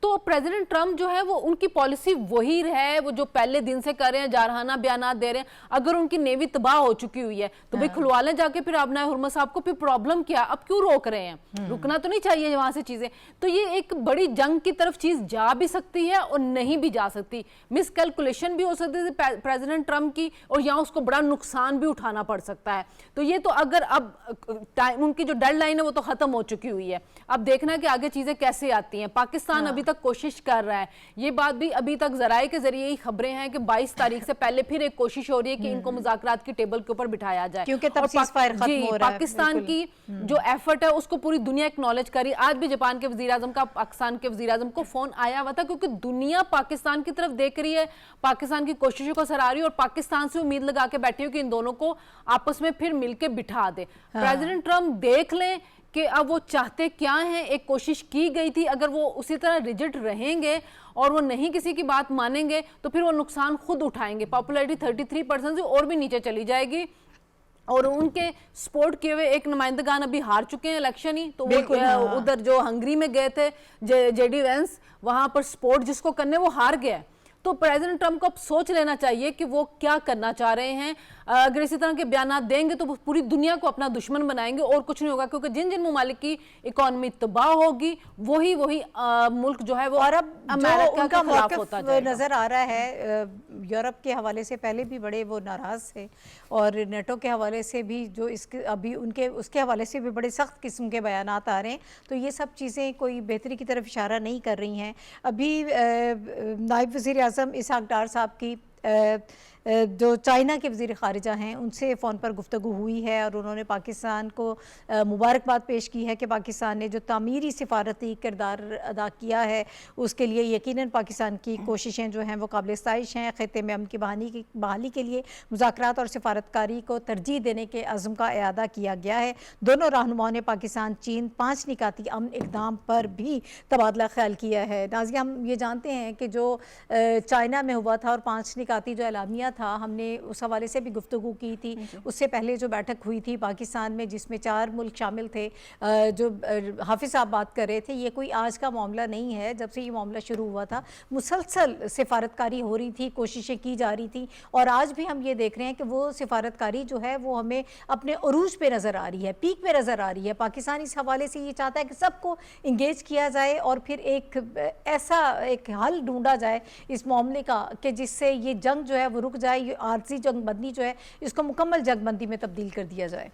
तो प्रेसिडेंट ट्रम्प जो है वो उनकी पॉलिसी वही है, वो जो पहले दिन से कर रहे हैं, जारहाना बयानात दे रहे हैं। अगर उनकी नेवी तबाह हो चुकी हुई है तो भाई खुलवा लें जाके, फिर आबना हुर्मुज़ साहब को, फिर प्रॉब्लम क्या, अब क्यों रोक रहे हैं? रुकना तो नहीं चाहिए वहां से चीजें। तो ये एक बड़ी जंग की तरफ चीज जा भी सकती है और नहीं भी जा सकती, मिस कैलकुलेशन भी हो सकती है प्रेसिडेंट ट्रम्प की, और यहाँ उसको बड़ा नुकसान भी उठाना पड़ सकता है। तो ये तो अगर अब टाइम, उनकी जो डेडलाइन है वो तो खत्म हो चुकी हुई है, अब देखना है कि आगे चीजें कैसे आती हैं। पाकिस्तान अभी तक कोशिश कर रहा है, ये बात भी अभी तक जराए के जरिए ही खबरें हैं कि 22 तारीख से पहले फिर एक कोशिश हो रही है कि इनको मुज़ाकरात की टेबल के ऊपर बिठाया जाए, क्योंकि तब सीज़फायर खत्म हो रहा है। पाकिस्तान की जो एफर्ट है उसको पूरी दुनिया एक्नॉलेज करी। आज भी जापान के वजीर आजम का पाकिस्तान के वजीर आजम को फोन आया हुआ था, क्योंकि दुनिया पाकिस्तान की तरफ देख रही है, पाकिस्तान की कोशिशों को सराह रही है और पाकिस्तान से उम्मीद लगा के बैठी हो कि इन दोनों को आपस में फिर मिलकर बिठा दे। प्रेसिडेंट ट्रम्प देख लें कि अब वो चाहते क्या हैं। एक कोशिश की गई थी, अगर वो उसी तरह रिजिड रहेंगे और वो नहीं किसी की बात मानेंगे तो फिर वो नुकसान खुद उठाएंगे। पॉपुलैरिटी 33% से और भी नीचे चली जाएगी, और उनके सपोर्ट किए हुए एक नुमाइंदगान अभी हार चुके हैं इलेक्शन ही, तो वो उधर जो हंगरी में गए थे जेडी वेंस, वहां पर सपोर्ट जिसको करने वो हार गया। तो प्रेसिडेंट ट्रम्प को अब सोच लेना चाहिए कि वो क्या करना चाह रहे हैं। अगर इसी तरह के बयान देंगे तो वो पूरी दुनिया को अपना दुश्मन बनाएंगे और कुछ नहीं होगा, क्योंकि जिन जिन ममालिक की इकोनॉमी तबाह होगी वही मुल्क जो है वो और अब अमेरिका के खिलाफ होता जाएगा। नजर आ रहा है यूरोप के हवाले से पहले भी बड़े वो नाराज थे, और नेटो के हवाले से भी जो इसके अभी उनके उसके हवाले से भी बड़े सख्त किस्म के बयानात आ रहे हैं। तो ये सब चीज़ें कोई बेहतरी की तरफ इशारा नहीं कर रही हैं। अभी नायब वज़ीर आज़म इसहाक डार साहब की जो चाइना के वज़ीर ख़ारिजा हैं उनसे फ़ोन पर गुफ्तगू हुई है, और उन्होंने पाकिस्तान को मुबारकबाद पेश की है कि पाकिस्तान ने जो तामीरी सिफारती किरदार अदा किया है उसके लिए यकीनन पाकिस्तान की कोशिशें जो हैं वो काबिल सताइश हैं। ख़ित्ते में अमन की बहाली के लिए मुज़ाकरात और सिफारतकारी को तरजीह देने के अज़्म का इआदा किया गया है। दोनों रहनुमाओं ने पाकिस्तान चीन 5 निकाती अमन इक़दाम पर भी तबादला ख्याल किया है। नाज़िया, हम ये जानते हैं कि जो चाइना में हुआ था और 5 निकाती जो एलामिया था, हमने उस हवाले से भी गुफ्तगू की थी। उससे पहले जो बैठक हुई थी पाकिस्तान में जिसमें 4 मुल्क शामिल थे, जो हाफिज़ साहब बात कर रहे थे, ये कोई आज का मामला नहीं है। जब से ये मामला शुरू हुआ था मुसलसल सिफारतकारी हो रही थी, कोशिशें की जा रही थी, और आज भी हम ये देख रहे हैं कि वो सिफारतकारी जो है वो हमें अपने अरूज पे नज़र आ रही है, पीक पे नज़र आ रही है। पाकिस्तान इस हवाले से ये चाहता है कि सबको इंगेज किया जाए और फिर एक ऐसा एक हल ढूंढा जाए इस मामले का कि जिससे ये जंग जो है वो रुक जाए, ये आरजी जंगबंदी जो है इसको मुकम्मल जंगबंदी में तब्दील कर दिया जाए।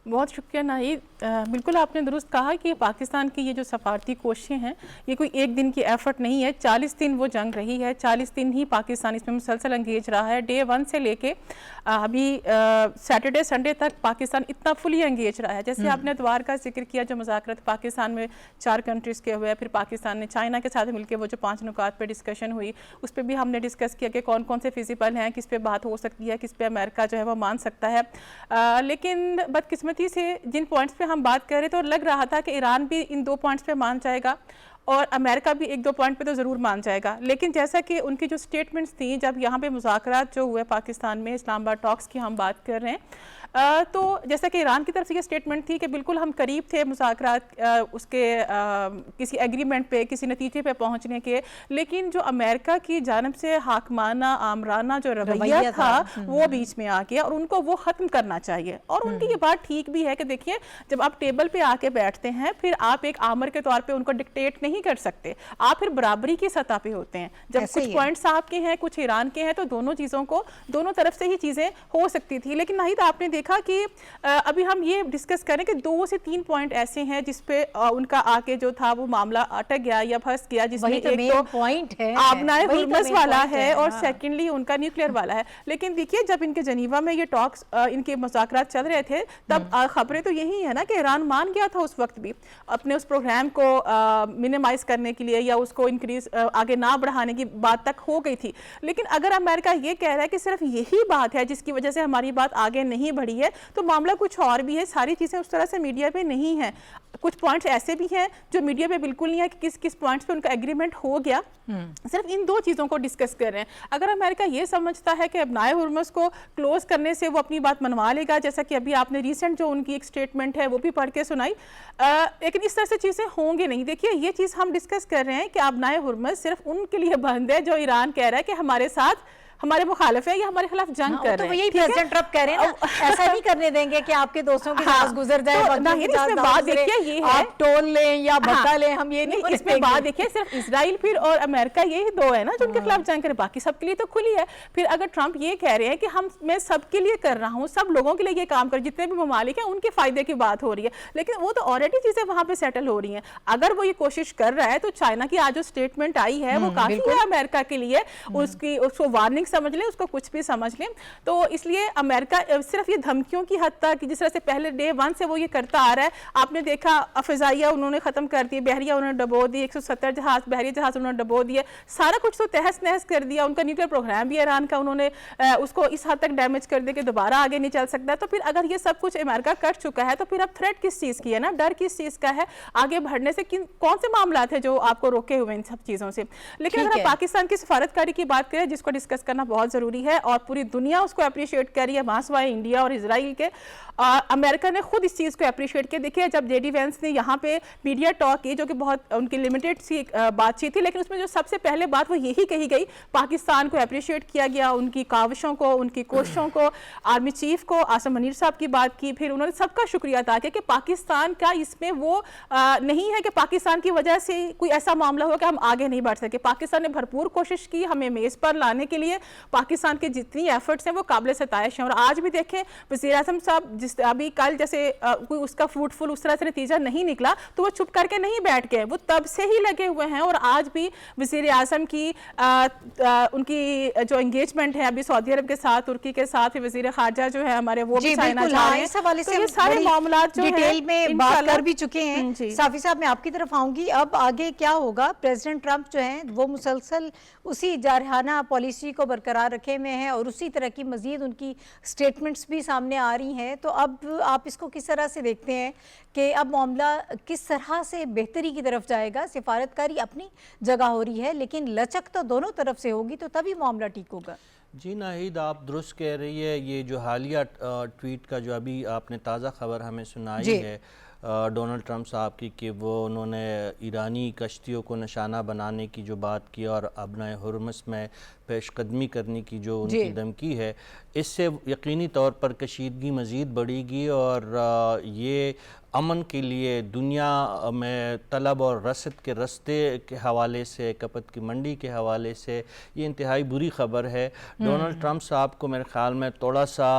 बहुत शुक्रिया नाहिद। बिल्कुल आपने दुरुस्त कहा कि पाकिस्तान की ये जो सफारती कोशिशें हैं ये कोई एक दिन की एफर्ट नहीं है। 40 दिन वो जंग रही है, 40 दिन ही पाकिस्तान इसमें मुसलसल एंगेज रहा है। डे 1 से लेके अभी सैटरडे संडे तक पाकिस्तान इतना फुली एंगेज रहा है। जैसे आपने द्वार का जिक्र किया, जो मुज़ाकरात पाकिस्तान में 4 कंट्रीज़ के हुए, फिर पाकिस्तान ने चाइना के साथ मिलकर वो जो 5 नुकात पर डिस्कशन हुई उस पर भी हमने डिस्कस किया कि कौन कौन से फिजिबल हैं, किस पे बात हो सकती है, किस पे अमेरिका जो है वो मान सकता है। लेकिन बदकिस्मती से जिन पॉइंट्स पे हम बात कर रहे थे और लग रहा था कि ईरान भी इन 2 पॉइंट्स पे मान जाएगा और अमेरिका भी 1-2 पॉइंट पे तो ज़रूर मान जाएगा, लेकिन जैसा कि उनकी जो स्टेटमेंट्स थी जब यहाँ पे मुज़ाकरात जो हुए पाकिस्तान में, इस्लामाबाद टॉक्स की हम बात कर रहे हैं, तो जैसा कि ईरान की तरफ से ये स्टेटमेंट थी कि बिल्कुल हम करीब थे मुज़ाकरात उसके किसी एग्रीमेंट पे, किसी नतीजे पे पहुँचने के, लेकिन जो अमेरिका की जानिब से हाकमाना आमराना जो रवैया था वो बीच में आ गया और उनको वो ख़त्म करना चाहिए। और उनकी ये बात ठीक भी है कि देखिए जब आप टेबल पे आके बैठते हैं फिर आप एक आमर के तौर पे उनको डिक्टेट नहीं कर सकते, आप फिर बराबरी की सतह पे होते हैं। जब कुछ पॉइंट्स आपके हैं कुछ ईरान के हैं तो दोनों चीज़ों को दोनों तरफ से ही चीज़ें हो सकती थी। लेकिन नाहिद आपने देखा कि अभी हम ये डिस्कस करें कि 2 से 3 पॉइंट ऐसे हैं जिसपे उनका आके जो था वो मामला अटक गया या फंस गया, जिसमें एक तो पॉइंट है आबनाए हुर्मुज़ वाला है और सेकेंडली उनका न्यूक्लियर वाला है। लेकिन देखिए जब इनके जनीवा में ये टॉक्स इनके मुज़ाकरात चल रहे थे तब खबरें तो यही है ना कि ईरान मान गया था उस वक्त भी अपने उस प्रोग्राम को मिनिमाइज करने के लिए या उसको इंक्रीज आगे ना बढ़ाने की बात तक हो गई थी। लेकिन अगर अमेरिका ये कह रहा है कि सिर्फ यही बात है जिसकी वजह से हमारी बात आगे नहीं बढ़ी रही है, तो मामला कुछ और भी है। सारी चीज़ें उस तरह से मीडिया पे नहीं है। कुछ पॉइंट्स ऐसे भी हैं जो मीडिया पे बिल्कुल नहीं है कि किस किस पॉइंट्स पे उनका एग्रीमेंट हो गया। सिर्फ इन दो चीज़ों को डिस्कस कर रहे हैं। अगर अमेरिका ये समझता है कि अबनाए हुर्मुज़ को क्लोज करने से वो अपनी बात मनवा लेगा, जैसा कि अभी आपने रिसेंट जो उनकी एक स्टेटमेंट है वो भी पढ़ के सुनाई, लेकिन इस तरह से चीज़ें होंगी नहीं। देखिए, ये चीज़ हम डिस्कस कर रहे हैं कि अबनाए हुर्मुज़ सिर्फ उनके लिए बंद है जो ईरान कह रहा है कि हमारे साथ हमारे मुखालिफ है या हमारे खिलाफ जंग कर रहे हैं। यही प्रेसिडेंट ट्रम्प कह रहे हैं ना, ऐसा नहीं करने देंगे कि आपके दोस्तों के साथ गुजर जाए, तो नहीं, इसमें बात देखिए ये है, आप टोल लें या भत्ता लें, हम ये नहीं, इसमें बात देखिए सिर्फ इजराइल फिर और अमेरिका यही दो है ना जो उनके खिलाफ जंग करे, बाकी सबके लिए तो खुली है। फिर अगर ट्रम्प ये कह रहे हैं कि मैं सबके लिए कर रहा हूँ, सब लोगों के लिए ये काम कर, जितने भी ममालिक हैं उनके फायदे की बात हो रही है, लेकिन वो तो ऑलरेडी चीजें वहां पे सेटल हो रही हैं। अगर वो ये कोशिश कर रहा है तो चाइना की आज जो स्टेटमेंट आई है वो काफी है अमेरिका के लिए, उसको वार्निंग समझ लें, उसको कुछ भी समझ लें। तो इसलिए अमेरिका सिर्फ ये धमकियों की हद तक, जिस तरह से पहले डे 1 से वो ये करता आ रहा है, आपने देखा फिजाइया उन्होंने खत्म कर दिए, बहरिया उन्होंने डबो दी, 170 जहाज बहरी जहाज उन्होंने डबो दिए, सारा कुछ तो तहस नहस कर दिया। उनका न्यूक्लियर प्रोग्राम भी ईरान का उन्होंने उसको इस हद तक डैमेज कर दिया कि दोबारा आगे नहीं चल सकता। तो फिर अगर ये सब कुछ अमेरिका कर चुका है तो फिर अब थ्रेट किस चीज़ की है ना, डर किस चीज़ का है, आगे बढ़ने से कौन से मामला थे जो आपको रोके हुए इन सब चीज़ों से। लेकिन अगर पाकिस्तान की सफारतकारी की बात करें, जिसको डिस्कस करना बहुत ज़रूरी है और पूरी दुनिया उसको अप्रिशिएट कर रही है, वहाँ सिवाय इंडिया और इजराइल के, अमेरिका ने खुद इस चीज़ को अप्रिशिएट किया। देखिए, जब जेडी वेंस ने यहाँ पे मीडिया टॉक की, जो कि बहुत उनकी लिमिटेड सी बातचीत थी, लेकिन उसमें जो सबसे पहले बात वो यही कही गई, पाकिस्तान को अप्रिशिएट किया गया, उनकी काविशों को, उनकी कोशिशों को, आर्मी चीफ को आसिम मुनीर साहब की बात की, फिर उन्होंने सबका शुक्रिया अदा किया कि पाकिस्तान का इसमें वो नहीं है कि पाकिस्तान की वजह से कोई ऐसा मामला हो कि हम आगे नहीं बढ़ सके। पाकिस्तान ने भरपूर कोशिश की हमें मेज़ पर लाने के लिए, पाकिस्तान के जितनी एफर्ट्स हैं वो काबिल सताइश हैं। और आज भी देखें, वज़ीर आज़म साहब जिस अभी कल जैसे कोई उसका फ्रूटफुल उस तरह से नतीजा नहीं निकला तो वो चुप करके नहीं बैठ गए, वो तब से ही लगे हुए हैं। और आज भी वज़ीर आज़म की उनकी जो एंगेजमेंट है अभी सऊदी अरब के साथ, तुर्की के साथ, फिर वज़ीर ख़ारजा जो है हमारे वो भी चाइना जा रहे हैं। इस हवाले से ये सारे मामलात जो डिटेल में बात कर भी चुके हैं। साफी साहब, मैं आपकी तरफ आऊंगी। अब आगे क्या होगा? प्रेसिडेंट ट्रंप जो हैं वो मुसलसल उसी जारहाना पॉलिसी को बरकरार रखे हुए हैं और उसी तरह की मजीद उनकी स्टेटमेंट्स भी सामने आ रही हैं। तो अब आप इसको किस तरह से देखते हैं कि अब मामला किस तरह से बेहतरी की तरफ जाएगा? सिफारतकारी अपनी जगह हो रही है, लेकिन लचक तो दोनों तरफ से होगी, तो तभी मामला ठीक होगा। जी नाहिद, आप दुरुस्त कह रही है। ये जो हालिया ट्वीट का जो अभी आपने ताज़ा खबर हमें सुनाई है डोनाल्ड ट्रंप साहब की, कि वो उन्होंने ईरानी कश्तियों को निशाना बनाने की जो बात की और अबनाए हुर्मुज़ में पेशकदमी करने की जो उनकी धमकी है, इससे यकीनी तौर पर कशीदगी मज़ीद बढ़ेगी और ये अमन के लिए दुनिया में तलब और रसद के रस्ते के हवाले से, कपत की मंडी के हवाले से ये इंतहाई बुरी ख़बर है। डोनाल्ड ट्रंप साहब को मेरे ख़्याल में थोड़ा सा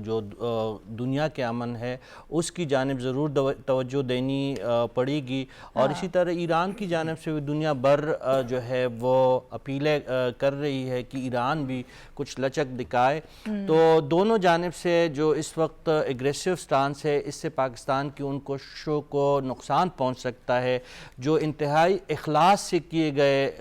जो दुनिया के अमन है उसकी जानिब ज़रूर तवज्जो देनी पड़ेगी। और इसी तरह ईरान की जानिब से भी दुनिया भर जो है वो अपीलें कर रही है कि ईरान भी कुछ लचक दिखाए। तो दोनों जानिब से जो इस वक्त एग्रेसिव स्टांस है, इससे पाकिस्तान की उन कोशिशों को नुकसान पहुंच सकता है जो इंतहाई इखलास से किए गए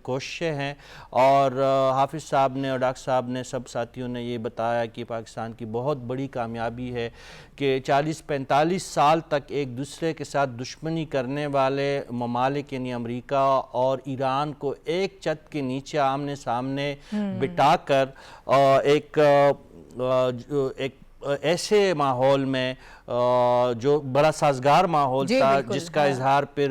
कोशिशें हैं। और हाफिज़ साहब ने और डॉक्टर साहब ने, सब साथियों ने ये बताया कि पाकिस्तान की बहुत बड़ी कामयाबी है कि 40-45 साल तक एक दूसरे के साथ दुश्मनी करने वाले ममालिक यानी अमेरिका और ईरान को एक छत के नीचे आमने सामने बिठाकर एक ऐसे माहौल में जो बड़ा साजगार माहौल था, जिसका इजहार फिर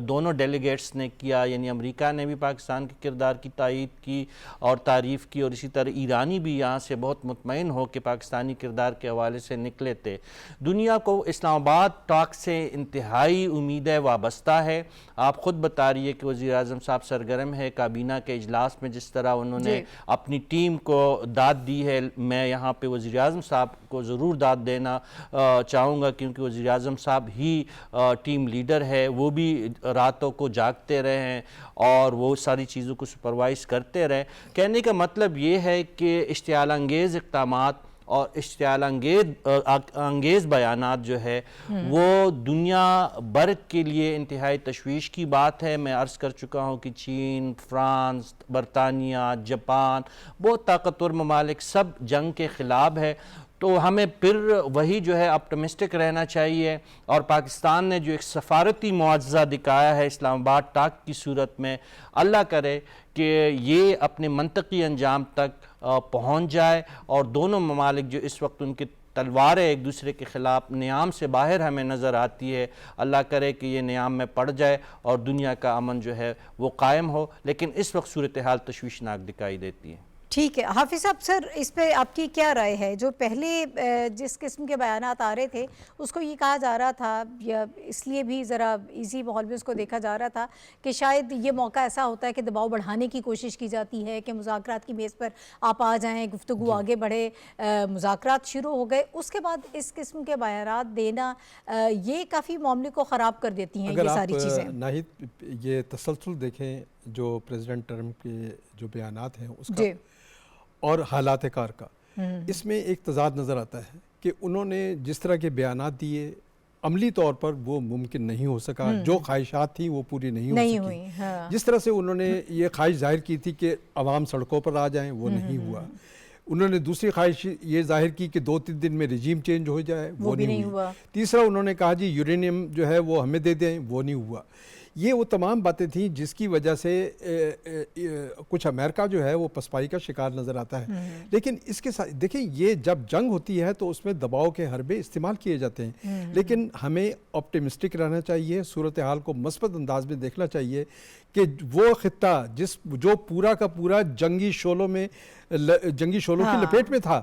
दोनों डेलीगेट्स ने किया, यानी अमेरिका ने भी पाकिस्तान के किरदार की तायीद की और तारीफ़ की, और इसी तरह ईरानी भी यहाँ से बहुत मुतमईन हो कि पाकिस्तानी किरदार के हवाले से निकले थे। दुनिया को इस्लामाबाद टॉक से इंतहाई उम्मीदें वाबस्ता है। आप ख़ुद बता रही है कि वज़ीर आज़म साहब सरगर्म है काबीना के इजलास में, जिस तरह उन्होंने अपनी टीम को दाद दी है। मैं यहाँ पर वज़ीर आज़म साहब को ज़रूर दाद देना चाहूँगा, क्योंकि वज़ीर आज़म साहब ही टीम लीडर है। वो भी रातों को जागते रहे हैं और वो सारी चीज़ों को सुपरवाइज़ करते रहे। कहने का मतलब ये है कि इश्तियाल अंगेज़ इक़दामात और इश्तियाल अंगेज़ बयानात जो है वो दुनिया भर के लिए इंतहाई तशवीश की बात है। मैं अर्ज़ कर चुका हूँ कि चीन, फ्रांस, बरतानिया, जापान, बहुत ताकतवर ममालिक सब जंग के ख़िलाफ़ है। तो हमें फिर वही जो है ऑप्टिमिस्टिक रहना चाहिए। और पाकिस्तान ने जो एक सफारती मुआवजा दिखाया है इस्लामाबाद टाक की सूरत में, अल्लाह करे कि ये अपने मंतकी अंजाम तक पहुँच जाए और दोनों ममालिक जो इस वक्त उनकी तलवारें एक दूसरे के ख़िलाफ़ नियाम से बाहर हमें नज़र आती है, अल्लाह करे कि ये नियाम में पड़ जाए और दुनिया का अमन जो है वो कायम हो। लेकिन इस वक्त सूरत हाल तशवीशनाक दिखाई देती है। ठीक है हाफिज़ साहब, सर इस पे आपकी क्या राय है? जो पहले जिस किस्म के बयानात आ रहे थे उसको ये कहा जा रहा था, या इसलिए भी ज़रा इजी माहौल में उसको देखा जा रहा था कि शायद ये मौका ऐसा होता है कि दबाव बढ़ाने की कोशिश की जाती है कि मुज़ाकरात की मेज़ पर आप आ जाएं, गुफ्तगू आगे बढ़े, मुज़ाकरात शुरू हो गए। उसके बाद इस किस्म के बयानात देना ये काफ़ी मामले को ख़राब कर देती हैं ये सारी चीज़ें। नाहिद ये तसलसल देखें जो प्रेसिडेंट ट्रम्प के जो बयानात हैं उसका और हालात कार का, इसमें एक तज़ाद नज़र आता है कि उन्होंने जिस तरह के बयानात दिए अमली तौर पर वो मुमकिन नहीं हो सका। जो ख्वाहिशात थी वो पूरी नहीं हो सकी। हाँ। जिस तरह से उन्होंने ये ख्वाहिश जाहिर की थी कि अवाम सड़कों पर आ जाएं, वो नहीं हुआ। उन्होंने दूसरी ख्वाहिश ये जाहिर की कि 2-3 दिन में रिजीम चेंज हो जाए, वो नहीं हुआ। तीसरा उन्होंने कहा जी यूरेनियम जो है वो हमें दे दें, वो नहीं हुआ। ये वो तमाम बातें थी जिसकी वजह से कुछ अमेरिका जो है वो पसपाई का शिकार नज़र आता है। लेकिन इसके साथ देखिए, ये जब जंग होती है तो उसमें दबाव के हरबे इस्तेमाल किए जाते हैं, लेकिन हमें ऑप्टिमिस्टिक रहना चाहिए, सूरत हाल को मस्बत अंदाज में देखना चाहिए कि वो खित्ता जो पूरा का पूरा जंगी शोलों की लपेट में था,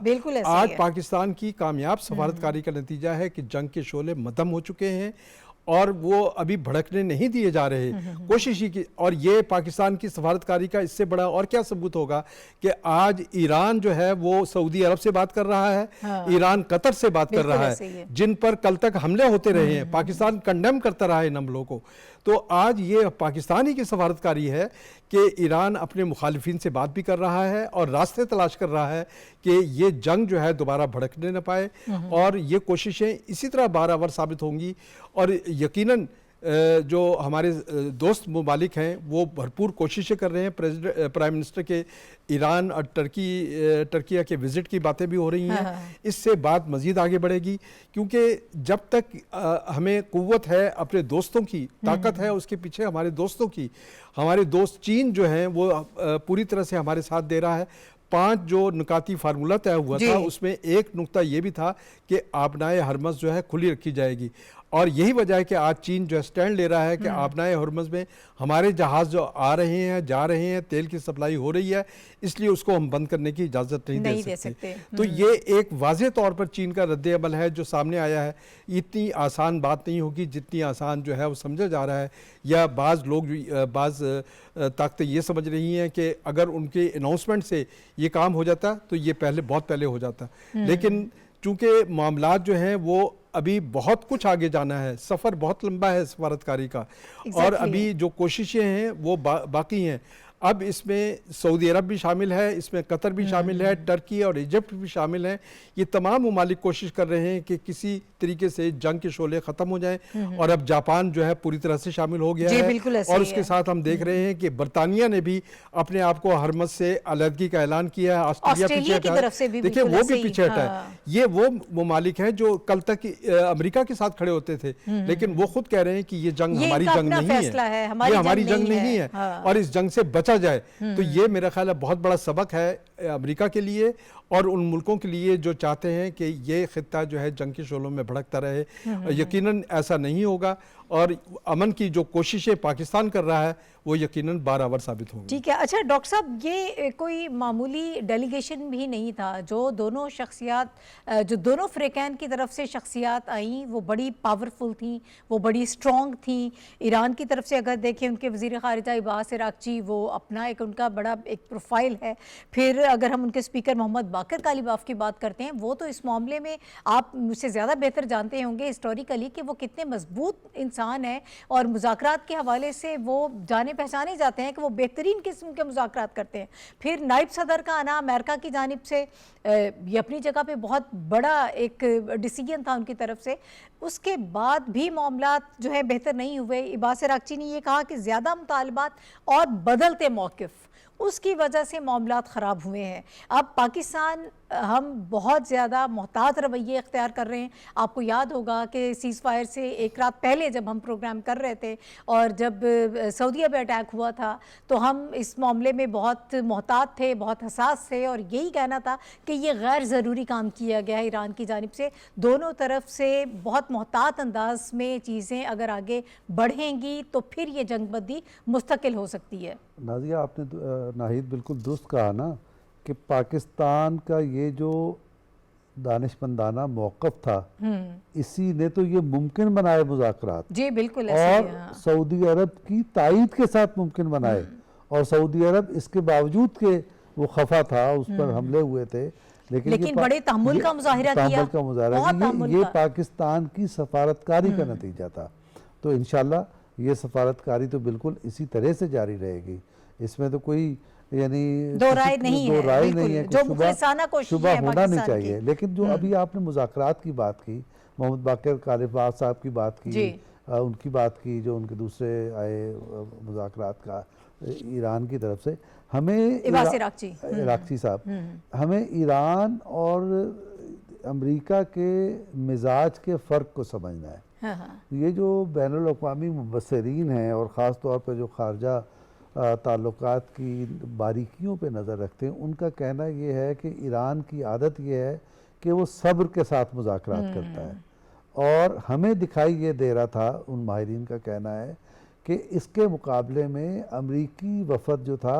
आज पाकिस्तान की कामयाब सफारतकारी का नतीजा है कि जंग के शोले मदम हो चुके हैं और वो अभी भड़कने नहीं दिए जा रहे। कोशिश ही की, और ये पाकिस्तान की सफारतकारी का इससे बड़ा और क्या सबूत होगा कि आज ईरान जो है वो सऊदी अरब से बात कर रहा है, ईरान कतर से बात कर रहा है, जिन पर कल तक हमले होते रहे हैं। पाकिस्तान कंडेम करता रहा है इन हमलों को। तो आज ये पाकिस्तानी की सफारतकारी है कि ईरान अपने मुखालिफिन से बात भी कर रहा है और रास्ते तलाश कर रहा है कि ये जंग जो है दोबारा भड़कने न पाए, और ये कोशिशें इसी तरह बारआवर साबित होंगी। और यकीनन जो हमारे दोस्त ममालिक हैं वो भरपूर कोशिशें कर रहे हैं। प्राइम मिनिस्टर के ईरान और टर्किया के विज़िट की बातें भी हो रही हैं। इससे बात मज़ीद आगे बढ़ेगी, क्योंकि जब तक हमें क़ुव्वत है अपने दोस्तों की, ताकत है उसके पीछे हमारे दोस्तों की। हमारे दोस्त चीन जो हैं वो पूरी तरह से हमारे साथ दे रहा है। 5 जो नुकाती फार्मूला तय हुआ था उसमें एक नुक्ता ये भी था कि आबनाए हरमज़ जो है खुली रखी जाएगी, और यही वजह है कि आज चीन जो स्टैंड ले रहा है कि आबनाए हरमज़ में हमारे जहाज़ जो आ रहे हैं, जा रहे हैं, तेल की सप्लाई हो रही है, इसलिए उसको हम बंद करने की इजाज़त नहीं दे सकते। तो ये एक वाज़ेह तौर पर चीन का रद्द अमल है जो सामने आया है। इतनी आसान बात नहीं होगी जितनी आसान जो है वो समझा जा रहा है, या बाज़ लोग बाज़ ताकतें ये समझ रही हैं कि अगर उनके अनाउंसमेंट से ये काम हो जाता तो ये बहुत पहले हो जाता। लेकिन चूँकि मामलात जो हैं वो अभी बहुत कुछ आगे जाना है, सफ़र बहुत लंबा है सफारतकारी का, और अभी जो कोशिशें हैं वो बाकी हैं। अब इसमें सऊदी अरब भी शामिल है, इसमें कतर भी शामिल है, टर्की और इजिप्ट भी शामिल हैं। ये तमाम ममालिक कोशिश कर रहे हैं कि किसी तरीके से जंग के शोले ख़त्म हो जाएं, और अब जापान जो है पूरी तरह से शामिल हो गया है। और उसके साथ हम देख रहे हैं कि बरतानिया ने भी अपने आप को हरमज़ से अलहदगी का ऐलान किया है। ऑस्ट्रेलिया पीछे हटा है, देखिए वो भी पीछे हटा है। ये वो ममालिक हैं जो कल तक अमेरिका के साथ खड़े होते थे, लेकिन वो खुद कह रहे हैं कि ये जंग हमारी जंग नहीं है, ये हमारी जंग नहीं है, और इस जंग से बचा जाए। तो ये मेरा ख्याल है बहुत बड़ा सबक है अमेरिका के लिए और उन मुल्कों के लिए जो चाहते हैं कि ये खित्ता जो है जंग के शोलों में भड़कता रहे। यकीनन ऐसा नहीं होगा, और अमन की जो कोशिशें पाकिस्तान कर रहा है वो यकीनन बारआवर साबित होंगी। ठीक है। अच्छा डॉक्टर साहब, ये कोई मामूली डेलीगेशन भी नहीं था। जो दोनों शख्सियात, जो दोनों फ़्रीकैन की तरफ से शख्सियात आई वो बड़ी पावरफुल थी, वो बड़ी स्ट्रॉन्ग थी। ईरान की तरफ से अगर देखें उनके वज़ीर ख़ारिजा अब्बास इराक़ची, वो अपना एक उनका बड़ा एक प्रोफाइल है। फिर अगर हम उनके स्पीकर मोहम्मद बाकर कालिबाफ की बात करते हैं, वो तो इस मामले में आप मुझसे ज़्यादा बेहतर जानते होंगे हिस्टोरिकली कि वो कितने मजबूत इंसान इंसान हैं और मुज़ाकरात के हवाले से वो जाने पहचाने जाते हैं कि वो बेहतरीन किस्म के मुज़ाकरात करते हैं। फिर नायब सदर का आना अमेरिका की जानिब से ये अपनी जगह पे बहुत बड़ा एक डिसीजन था उनकी तरफ से। उसके बाद भी मामलात जो है बेहतर नहीं हुए। इबास इराक़ची ने ये कहा कि ज़्यादा मुतालबात और बदलते मौक़िफ़, उसकी वजह से मामलात ख़राब हुए हैं। अब पाकिस्तान हम बहुत ज़्यादा मोहतात रवैये इख्तियार कर रहे हैं। आपको याद होगा कि सीज़ फायर से एक रात पहले जब हम प्रोग्राम कर रहे थे और जब सऊदीया पे अटैक हुआ था तो हम इस मामले में बहुत मोहतात थे, बहुत हसास थे और यही कहना था कि ये गैर ज़रूरी काम किया गया है ईरान की जानिब से। दोनों तरफ से बहुत मोहतात अंदाज में चीज़ें अगर आगे बढ़ेंगी तो फिर ये जंगबंदी मुस्तकिल हो सकती है। नाज़िया, आपने नाहिद बिल्कुल दुरुस्त कहा ना कि पाकिस्तान का ये जो दानिशमंदाना मौक़िफ़ था, इसी ने तो ये मुमकिन बनाए मुज़ाकरात। जी बिल्कुल, और सऊदी अरब की तायद के साथ मुमकिन बनाए। और सऊदी अरब इसके बावजूद के वो खफा था, उस पर हमले हुए थे, लेकिन बड़े तहम्मुल का मुज़ाहिरा किया, ये पाकिस्तान की सफारतकारी का नतीजा था। तो इंशाल्लाह ये सफारतकारी तो बिल्कुल इसी तरह से जारी रहेगी, इसमें तो कोई यानी दो राय नहीं है, जो मुखलिसाना कोशिश शुबा होना नहीं चाहिए। लेकिन जो अभी आपने मुज़ाकरात की बात की, मोहम्मद बाक़िर कालिबाफ साहब की बात की, उनकी बात की, जो उनके दूसरे आए मुज़ाकरात का ईरान की तरफ से, हमें इराक़ची साहब, हमें ईरान और अमेरिका के मिजाज के फ़र्क को समझना है। ये जो बैनुल अक़वामी मुबस्सिरीन हैं और ख़ास तौर पर जो खारजा ताल्लुकात की बारीकियों पे नज़र रखते हैं, उनका कहना ये है कि ईरान की आदत ये है कि वो सब्र के साथ मुज़ाकरात करता है। और हमें दिखाई ये दे रहा था, उन माहिरीन का कहना है कि इसके मुकाबले में अमरीकी वफ़द जो था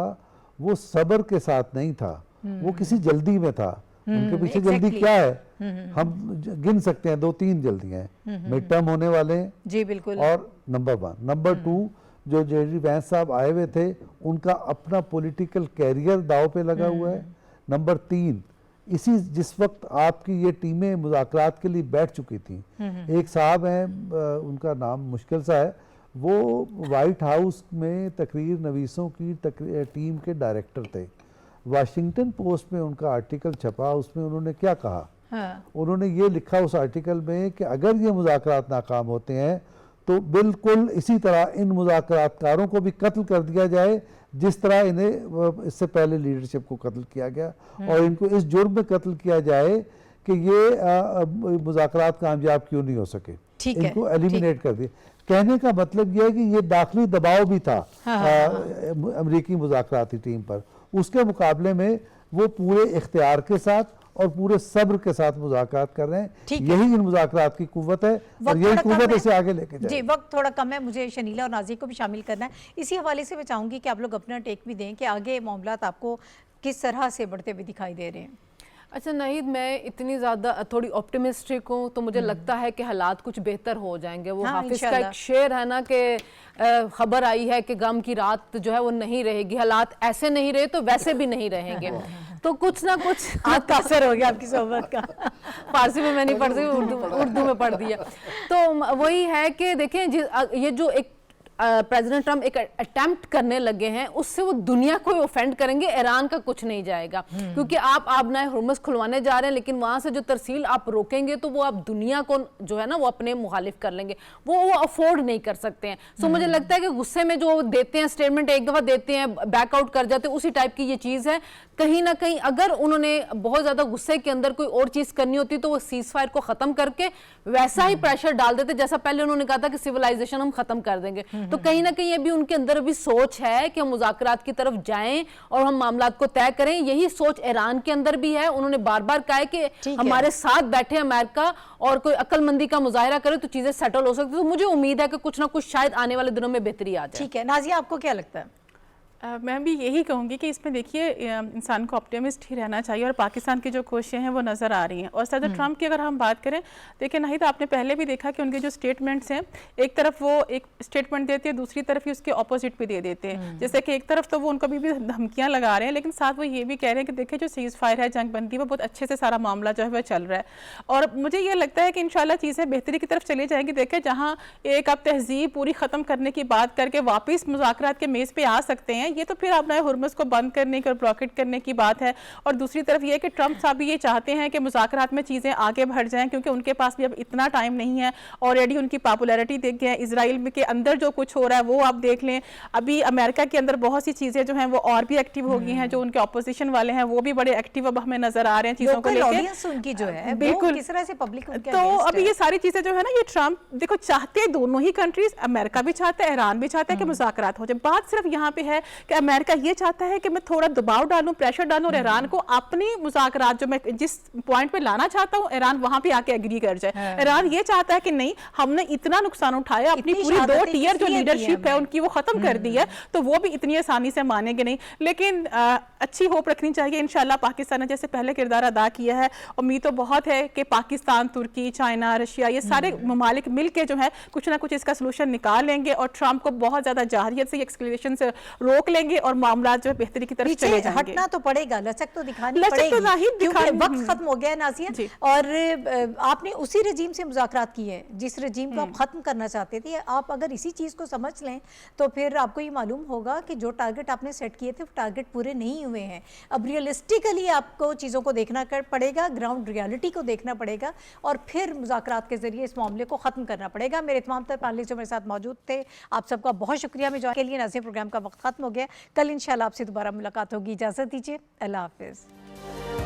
वो सब्र के साथ नहीं था, वो किसी जल्दी में था। उनके पीछे जल्दी क्या है, हम गिन सकते हैं, 2-3 जल्दियाँ हैं। मिड टर्म होने वाले हैं, जी बिल्कुल, और नंबर 1, नंबर 2 जो जेडी वैंस साहब आए हुए थे, उनका अपना पॉलिटिकल कैरियर दाव पे लगा हुआ है। नंबर 3, इसी जिस वक्त आपकी ये टीमें मुज़ाकरात के लिए बैठ चुकी थी, एक साहब हैं, उनका नाम मुश्किल सा है, वो वाइट हाउस में तकरीर नवीसों की टीम के डायरेक्टर थे। वाशिंगटन पोस्ट में उनका आर्टिकल छपा, उसमें उन्होंने क्या कहा, उन्होंने ये लिखा उस आर्टिकल में कि अगर ये मुज़ाकरात नाकाम होते हैं तो बिल्कुल इसी तरह इन मुज़ाकरातकारों को भी कत्ल कर दिया जाए जिस तरह इन्हें इससे पहले लीडरशिप को कत्ल किया गया, और इनको इस जुर्म में कत्ल किया जाए कि ये मुज़ाकरात कामयाब क्यों नहीं हो सके, इनको एलिमिनेट कर दिया। कहने का मतलब यह है कि ये दाखिली दबाव भी था अमरीकी मुज़ाकराती टीम पर, उसके मुकाबले में वो पूरे इख्तियार के साथ और पूरे सब्र के साथ मुज़ाकरात कर रहे हैं। यही इन मुज़ाकरात की कुव्वत है और यही कुव्वत इसे आगे लेके जाए। जी, वक्त थोड़ा कम है, मुझे शनीला और नाज़ी को भी शामिल करना है। इसी हवाले से मैं चाहूँगी कि आप लोग अपना टेक भी दें कि आगे मामलात आपको किस तरह से बढ़ते हुए दिखाई दे रहे हैं। अच्छा नाहिद, मैं इतनी ज़्यादा थोड़ी ऑप्टिमिस्टिक हूँ, तो मुझे लगता है कि हालात कुछ बेहतर हो जाएंगे। वो हाफिज़ का एक शेर है ना कि खबर आई है कि गम की रात जो है वो नहीं रहेगी, हालात ऐसे नहीं रहे तो वैसे भी नहीं रहेंगे। तो कुछ ना कुछ कासर हो गया आपकी सोहबत का। फारसी में मैं नहीं पढ़ सकती, उर्दू में पढ़ दिया। तो वही है कि देखें, ये जो एक प्रेसिडेंट ट्रम्प एक अटेम्प्ट करने लगे हैं, उससे वो दुनिया को ऑफेंड करेंगे, ईरान का कुछ नहीं जाएगा। क्योंकि आप आबनाए हुर्मुज़ खुलवाने जा रहे हैं, लेकिन वहां से जो तरसील आप रोकेंगे तो वो आप दुनिया को जो है ना वो अपने मुखालिफ कर लेंगे, वो अफोर्ड नहीं कर सकते हैं। सो मुझे लगता है कि गुस्से में जो देते हैं स्टेटमेंट, एक दफा देते हैं बैकआउट कर जाते हैं, उसी टाइप की ये चीज है। कहीं ना कहीं अगर उन्होंने बहुत ज्यादा गुस्से के अंदर कोई और चीज करनी होती तो वो सीज फायर को खत्म करके वैसा ही प्रेशर डाल देते जैसा पहले उन्होंने कहा था कि सिविलाइजेशन हम खत्म कर देंगे। तो कहीं ना कहीं अभी उनके अंदर भी सोच है कि हम मुज़ाकरात की तरफ जाएं और हम मामलात को तय करें। यही सोच ईरान के अंदर भी है। उन्होंने बार बार कहा है कि हमारे साथ बैठे अमेरिका और कोई अक्लमंदी का मुजाहिरा करे तो चीजें सेटल हो सकती है। तो मुझे उम्मीद है कि कुछ ना कुछ शायद आने वाले दिनों में बेहतरी आ जाए। ठीक है नाज़िया, आपको क्या लगता है? मैं भी यही कहूँगी कि इसमें देखिए इंसान को ऑप्टिमिस्ट ही रहना चाहिए और पाकिस्तान की जो कोशिशें हैं वो नज़र आ रही हैं। और सदर ट्रंप की अगर हम बात करें, देखिए नहीं तो आपने पहले भी देखा कि उनके जो स्टेटमेंट्स हैं, एक तरफ वो एक स्टेटमेंट देते हैं, दूसरी तरफ ही उसके ऑपोजिट भी दे देते हैं। जैसे कि एक तरफ तो वो उनको भी धमकियाँ लगा रहे हैं, लेकिन साथ वो ये भी कह रहे हैं कि देखिए जो सीज़ फायर है, जंग बंदी, वो बहुत अच्छे से सारा मामला जो है वह चल रहा है। और मुझे ये लगता है कि इंशाल्लाह चीज़ें बेहतरी की तरफ चली जाएंगी। देखिए जहाँ एक आप तहजीब पूरी ख़त्म करने की बात करके वापस मुज़ाकरात के मेज़ पे आ सकते हैं, ये तो फिर अपना हुर्मुज़ को बंद करने की और ब्लॉकेट करने की बात है। और दूसरी तरफ ये कि ट्रंप साहब भी ये चाहते हैं कि मुज़ाकरात में चीज़ें आगे बढ़ जाएं, क्योंकि उनके पास भी अब इतना टाइम नहीं है। ऑलरेडी उनकी पॉपुलैरिटी देख गए, इसराइल के अंदर जो कुछ हो रहा है वो आप देख लें। अभी अमेरिका के अंदर बहुत सी चीज़ें जो हैं वो और भी एक्टिव हो गई हैं, जो उनके ऑपोजिशन वाले हैं वो भी बड़े एक्टिव अब हमें नजर आ रहे हैं चीज़ों को लेकर। उनकी जो है बिल्कुल किस तरह से पब्लिक उनके तो against अभी है। ये सारी चीज़ें जो है ना, ये ट्रंप देखो चाहते हैं दोनों ही कंट्रीज, अमेरिका भी चाहता है, ईरान भी चाहता है कि मुज़ाकरात हो जाए। बात सिर्फ यहाँ पे है कि अमेरिका ये चाहता है कि मैं थोड़ा दबाव डालूं, प्रेशर डालूं और ईरान को अपनी मुज़ाकरात जो मैं जिस पॉइंट पे लाना चाहता हूँ, ईरान वहां पे आके एग्री कर जाए। ईरान ये चाहता है कि नहीं, हमने इतना नुकसान उठाया, अपनी इतनी पूरी 2 शहादतें टीयर जो किस लिए लीडरशिप की है उनकी वो खत्म कर दी है, तो वो भी इतनी आसानी से मानेंगे नहीं। लेकिन अच्छी होप रखनी चाहिए, इंशाल्लाह पाकिस्तान ने जैसे पहले किरदार अदा किया है, उम्मीद तो बहुत है कि पाकिस्तान, तुर्की, चाइना, रशिया, ये सारे ममालिक मिल के जो है कुछ ना कुछ इसका सोल्यूशन निकाल लेंगे और ट्रंप को बहुत ज्यादा जाहिरियत से एक्सक्लेशन से रोक लेंगे और मामला जो है बेहतरी की तरफ पीछे चले जाएंगे। हटना तो पड़ेगा, लचक तो दिखानी लचक तो पड़ेगी, जाहिर क्योंकि दिखानी- वक्त खत्म हो गया है नाज़िया। जी। और आपने उसी रजीम से मुज़ाकरात किए हैं जिस रजीम को आप खत्म करना चाहते थे। आप अगर इसी चीज़ को समझ लें तो फिर आपको ये मालूम होगा कि जो टारगेट आपने सेट किए थे वो टारगेट पूरे नहीं हुए हैं। अब रियलिस्टिकली आपको चीज़ों को देखना पड़ेगा, ग्राउंड रियलिटी को देखना पड़ेगा और फिर मुज़ाकरात के जरिए इस मामले को ख़त्म करना पड़ेगा। मेरे तमाम तर पैनलिस्ट जो मेरे साथ मौजूद थे, आप सबका बहुत शुक्रिया। मैं जो के लिए नाज़िया प्रोग्राम का वक्त खत्म हो गया। कल इंशाल्लाह आपसे दोबारा मुलाकात होगी। इजाज़त दीजिए, अल्लाह हाफ़िज़।